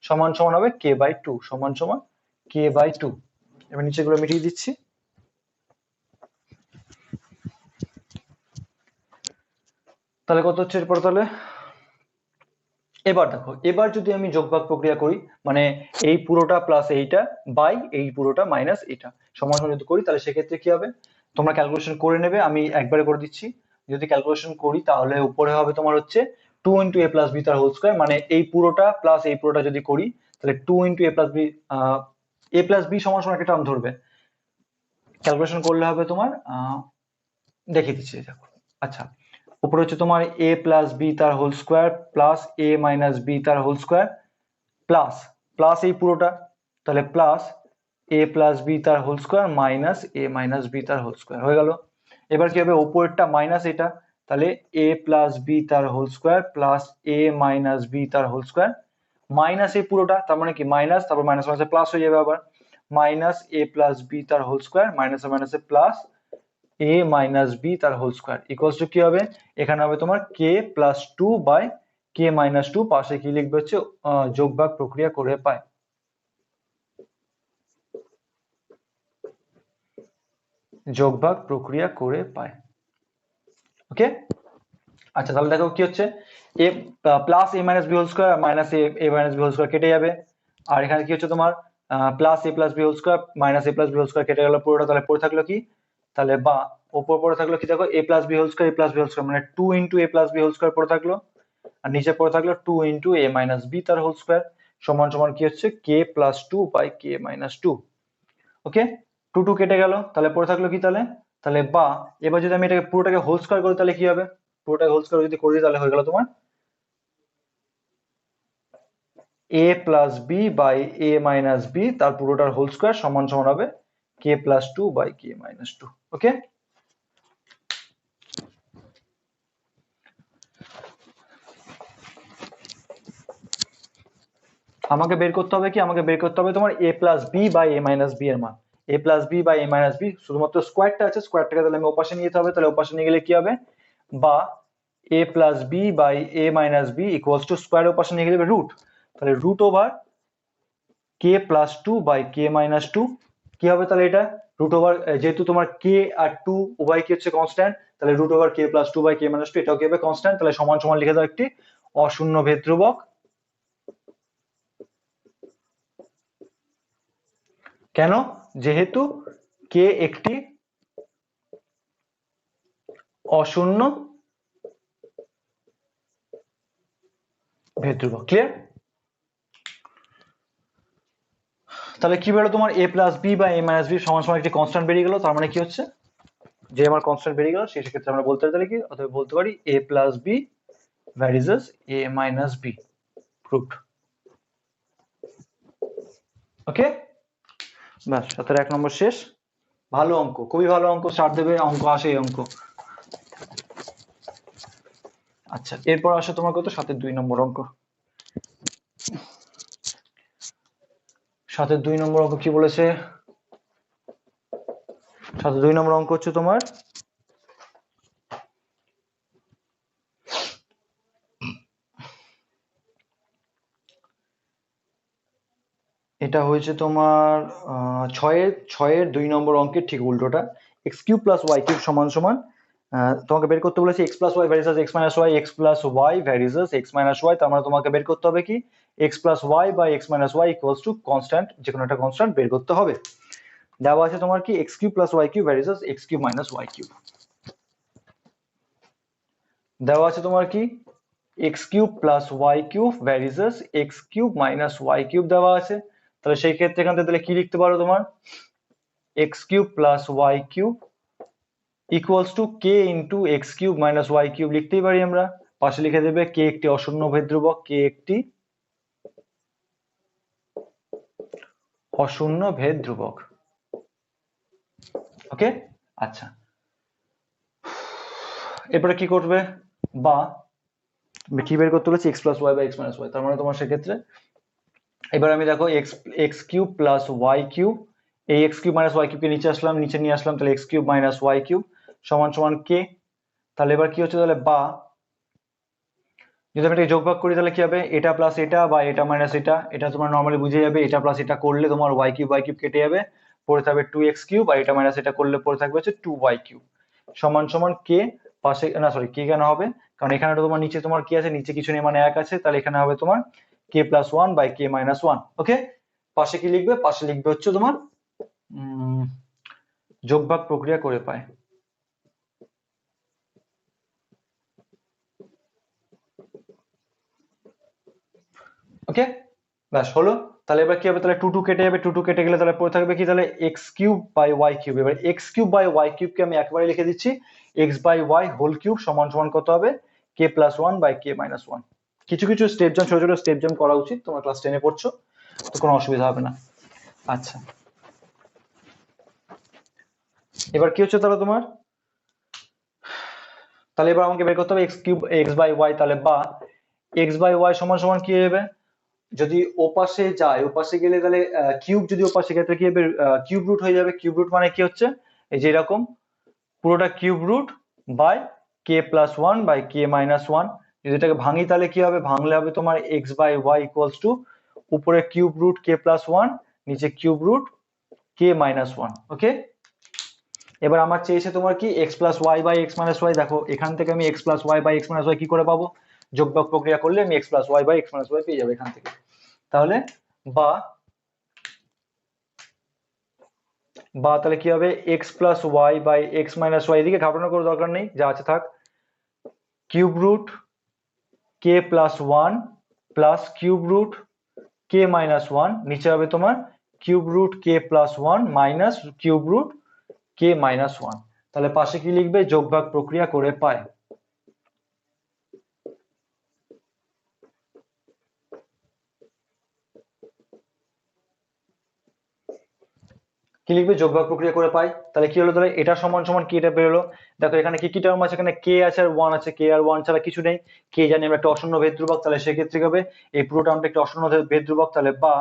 সমান সমান হবে k/2, সমান সমান k/2। এবার নিচেগুলো মিটিয়ে দিচ্ছি। তাহলে কত হচ্ছে এরপর, তাহলে এবার দেখো, এবার যদি আমি যোগভাগ প্রক্রিয়া করি, মানে এই পুরোটা প্লাস এইটা বাই এই পুরোটা মাইনাস এটা সমান সমান যদি করি, তাহলে সেক্ষেত্রে কি হবে, তোমরা ক্যালকুলেশন করে নেবে, আমি একবারে করে দিচ্ছি। যদি ক্যালকুলেশন করি তাহলে উপরে হবে তোমার হচ্ছে 2 ইন্টু a প্লাস b তার হোল স্কোয়ার, মানে এই পুরোটা প্লাস এই পুরোটা যদি করি, তাহলে 2 ইন্টু a প্লাস b সমান সমান একটা টার্ম ধরবে, ক্যালকুলেশন করলে হবে তোমার দেখিয়ে দিচ্ছি দেখো। আচ্ছা, উপরে হচ্ছে তোমার a প্লাস b তার whole square plus a minus b তার হোল স্কোয়ার প্লাস প্লাস এই পুরোটা, তাহলে প্লাস a প্লাস b তার whole square minus a minus b তার হোল স্কোয়ার হয়ে গেল। এবার কি হবে, উপরেরটা মাইনাস এটা, তাহলে a প্লাস b তার whole square plus a minus b তার হোল স্কোয়ার মাইনাস এই পুরোটা, তার মানে কি মাইনাস, তারপর মাইনাস মাইনাসে প্লাস হয়ে যাবে, আবার মাইনাস a প্লাস b তার হোল স্কোয়ার মাইনাসে মাইনাসে প্লাস a মাইনাস b তার হোল স্কোয়ার ইকুয়ালস টু কি হবে, এখানে হবে তোমার k plus 2 by k minus 2, পাশে কি লিখবে হচ্ছে যোগভাগ প্রক্রিয়া করে পায়। যোগভাগ প্রক্রিয়া করে পায়। ওকে, আচ্ছা তাহলে দেখো কি হচ্ছে, a plus a minus b whole square minus a minus b whole square কেটে যাবে, আর এখানে কি হচ্ছে তোমার plus a plus b whole square minus a plus b whole square কেটে গেল পুরোটা, তাহলে পড়ে থাকলো কি, তাহলে বা ওপর পড়ে থাকলো কি দেখো a plus b whole square a plus b whole square, মানে 2 into a plus b whole square পড়ে থাকলো, আর নিচে পড়ে থাকলো 2 ইন্টু a মাইনাস b তার হোল স্কোয়ার সমান সমান কি হচ্ছে k plus 2 by k minus 2। Okay, 2 2 কেটে গেল, তাহলে পড়ে থাকলো কি, তাহলে তাহলে বা এবার যদি আমি এটাকে পুরোটাকে হোল স্কোয়ার করি তাহলে কি হবে, পুরোটাকে হোল স্কোয়ার যদি করি তাহলে হয়ে গেল তোমার a plus b by a minus b তার পুরোটার হোল স্কোয়ার সমান সমান হবে k plus 2 by k minus 2। Okay, আমাকে বের করতে হবে কি, আমাকে বের করতে হবে তোমার a plus b by a minus b এর মান, a plus b by a minus b, শুধুমাত্র স্কোয়ারটা আছে, স্কোয়ারটাকে তাহলে আমি ওপাশে নিয়ে যেতে হবে, তাহলে ওপাশে নিয়ে গেলে কি হবে, বা a plus b by a minus b equals to square ওপাশে নিয়ে গেলে রুট, তাহলে root over k plus 2 by k minus 2 কি হবে, তাহলে এটা রুট ওভার, যেহেতু তোমার k আর 2 উভয় কি হচ্ছে কনস্ট্যান্ট, তাহলে root over k plus 2 by k minus 2 এটাও কি হবে কনস্ট্যান্ট, তাহলে সমান সমান লিখে দাও একটি অশূন্য ভেদ ধ্রুবক। কেন, যেহেতু k একটি অশূন্য ভেদ ধ্রুবক। ক্লিয়ার, তাহলে কি বেরো তোমার a প্লাস b বা a মাইনাস b সমান সমান একটি কনস্ট্যান্ট বেরিয়ে গেল, তার মানে কি হচ্ছে, যে আমার কনস্ট্যান্ট বেরিয়ে গেল সেই ক্ষেত্রে আমরা বলতে পারি কি, অথবা বলতে পারি a plus b varies a minus b proved. Okay, ব্যাস 17 নম্বর শেষ। ভালো অঙ্ক, খুবই ভালো অঙ্ক, 4 দেবে অঙ্ক আসে এই অঙ্ক। আচ্ছা, এরপর আসে তোমার কত 7-এর 2 নম্বর অঙ্ক। 7-এর 2 নম্বর অঙ্ক কি বলেছে, 7-এর 2 নম্বর অঙ্ক হচ্ছে তোমার এটা হয়েছে তোমার 6-এর 2 নম্বর অঙ্কের ঠিক উল্টোটা, x cube plus y cube সমান সমান তোমাকে বের করতে বলেছে x plus y varies x minus y, x plus y varies x minus y, তার মানে তোমাকে বের করতে হবে কি x plus y by x minus y equals to constant, যে কোনো একটা কনস্ট্যান্ট বের করতে হবে। দেওয়া আছে তোমার কি x cube plus y cube variation x cube minus y cube. দেওয়া আছে তোমার কি x cube plus y cube variation x cube minus y cube দেওয়া আছে। তাহলে সেই ক্ষেত্রে এখান থেকে তাহলে কি লিখতে পারো তোমার x cube plus y cube equals to k into x cube minus y cube লিখতেই পারি আমরা। পাশে লিখে দেবে কে একটি অশূন্য ভেদ ধ্রুবক, কে একটি অশূন্য ভেদ ধ্রুবক। ওকে, আচ্ছা এরপরে কি করবে বা কি বের করতে বলেছি এক্স প্লাস ওয়াই বা এক্স মাইনাস ওয়াই। তার মানে তোমার সেক্ষেত্রে এবার আমি দেখো x x cube plus y cube, এই এক্স কিউব মাইনাস ওয়াই কিউবকে নিচে আসলাম, নিচে নিয়ে আসলাম, তাহলে x cube minus y cube সমান সমান কে। তাহলে এবার কি হচ্ছে তাহলে বা যদি আমি এটাকে যোগ ভাগ করি তাহলে কি হবে এটা প্লাস এটা বা এটা মাইনাস এটা, এটা তোমার নর্মালি বুঝে যাবে। এটা প্লাস এটা করলে তোমার ওয়াই কিউব কেটে যাবে, পড়ে থাকবে টু এক্স কিউব, আর এটা মাইনাস এটা করলে পড়ে থাকবে হচ্ছে টু ওয়াই কিউব সমান সমান কে পাশে না সরি কে কেন হবে কারণ এখানে তোমার নিচে তোমার কি আছে, নিচে কিছু নেই মানে এক আছে, তাহলে এখানে হবে তোমার k plus one by k minus one. Okay, পাশে কি লিখবে, পাশে লিখবে হচ্ছে তোমার যোগ ভাগ প্রক্রিয়া করে পায়। ওকে ব্যাস হলো। তাহলে এবার কি হবে তাহলে টু টু কেটে যাবে, টু টু কেটে গেলে তাহলে পড়ে থাকবে কি তাহলে x cube by y cube. এবার এক্স কিউব বাই ওয়াই কিউবকে আমি একবারে লিখে দিচ্ছি x by y whole cube সমান সমান কত হবে k plus one by k minus one. কিছু কিছু স্টেপ জাম্প ছোট ছোট স্টেপ জাম্প করা উচিত, তোমার ক্লাস 10-এ পড়ছো তো কোনো অসুবিধা হবে না। আচ্ছা এবার কি হচ্ছে তাহলে তোমার তাহলে এবার আমাকে বের করতে হবে x cube x by y, তাহলে বা এক্স বাই ওয়াই সমান সমান কি হবে যদি ওপাশে যায়, ওপাশে গেলে তাহলে কিউব যদি ওপাশে গেলে কি হবে কিউব রুট হয়ে যাবে। কিউব রুট মানে কি হচ্ছে এই যে এরকম পুরোটা cube root by k plus one by k minus one. যদি এটাকে ভাঙি তাহলে কি হবে, ভাঙলে হবে তোমার x by y equals to উপরে cube root k plus one, নিচে cube root k minus one. Okay, এবার আমার চেয়েছে তোমার কি x plus y by x minus y. দেখো এখান থেকে আমি x plus y by x minus y কি করে পাবো, যোগবিয়োগ প্রক্রিয়া করলে আমি x plus y by x minus y পেয়ে যাবো এখান থেকে। তাহলে বা বা তাহলে কি হবে x plus y by x minus y, এদিকে ঘাবড়ানোর কোনো দরকার নেই, যা আছে থাক, cube root k plus one plus cube root k minus one, নিচে হবে তোমার cube root k plus one minus cube root k minus one. তাহলে পাশে কি লিখবে যোগভাগ প্রক্রিয়া করে পায়। কি লিখবে যোগভাগ প্রক্রিয়া করে পাই। তাহলে কি হলো তাহলে এটা সমান সমান কি এটা বেরোলো। দেখো এখানে কি কি টার্ম আছে, এখানে কে আছে আর ওয়ান আছে, কে আর ওয়ান ছাড়া কিছু নেই। কে জানি আমরা একটা অশূন্য ভেদ ধ্রুবক, তাহলে সেক্ষেত্রে কি হবে এই পুরো টার্মটা একটা অশূন্য ভেদ ধ্রুবক। তাহলে বা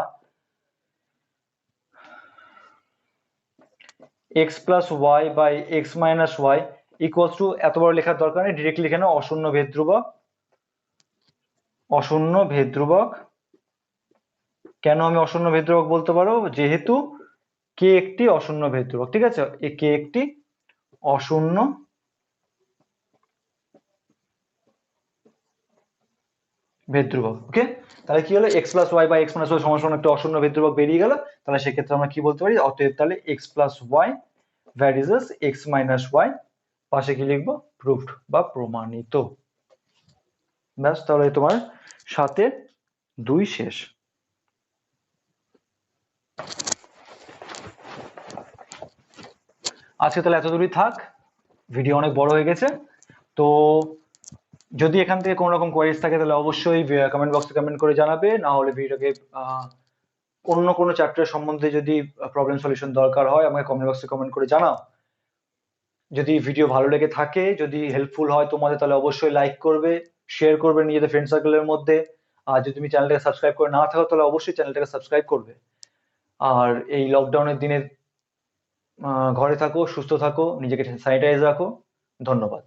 x plus y by x minus y equals to, এত বড় লেখার দরকার নেই, ডিরেক্টলি লিখে নাও অশূন্য ভেদ ধ্রুবক। অশূন্য ভেদ ধ্রুবক কেন আমি অশূন্য ভেদ ধ্রুবক বলতে পারো, যেহেতু কে একটি অশূন্য ভেদ ধ্রুবক। ঠিক আছে, কে একটি অশূন্য ভেদ ধ্রুবক। ওকে, তাহলে কি হলো x plus y by x minus y সমান সমান একটা অশূন্য ভেদ ধ্রুবক বেরিয়ে গেল। তাহলে সেক্ষেত্রে আমরা কি বলতে পারি, অতএব তাহলে x plus y varies x minus y, পাশে কি লিখবো প্রুভড বা প্রমাণিত। ব্যাস, তাহলে তোমার 7-এর 2 শেষ। আজকে তাহলে এত দূরই থাক, ভিডিও অনেক বড় হয়ে গেছে। তো যদি এখান থেকে কোনো রকম কোয়ারিজ থাকে তাহলে অবশ্যই কমেন্ট বক্সে কমেন্ট করে জানাবে, না হলে ভিডিওকে অন্য কোনো চ্যাপ্টার সম্বন্ধে যদি প্রবলেম সলিউশন দরকার হয় আমাকে কমেন্ট বক্সে কমেন্ট করে জানাও। যদি ভিডিও ভালো লেগে থাকে, যদি হেল্পফুল হয় তোমাদের, তাহলে অবশ্যই লাইক করবে, শেয়ার করবে নিজেদের ফ্রেন্ড সার্কেলের মধ্যে। আর যদি তুমি চ্যানেলটাকে সাবস্ক্রাইব করে না থাকো তাহলে অবশ্যই চ্যানেলটাকে সাবস্ক্রাইব করবে। আর এই লকডাউনের দিনে ঘরে থাকো, সুস্থ থাকো, নিজেকে স্যানিটাইজ রাখো। ধন্যবাদ।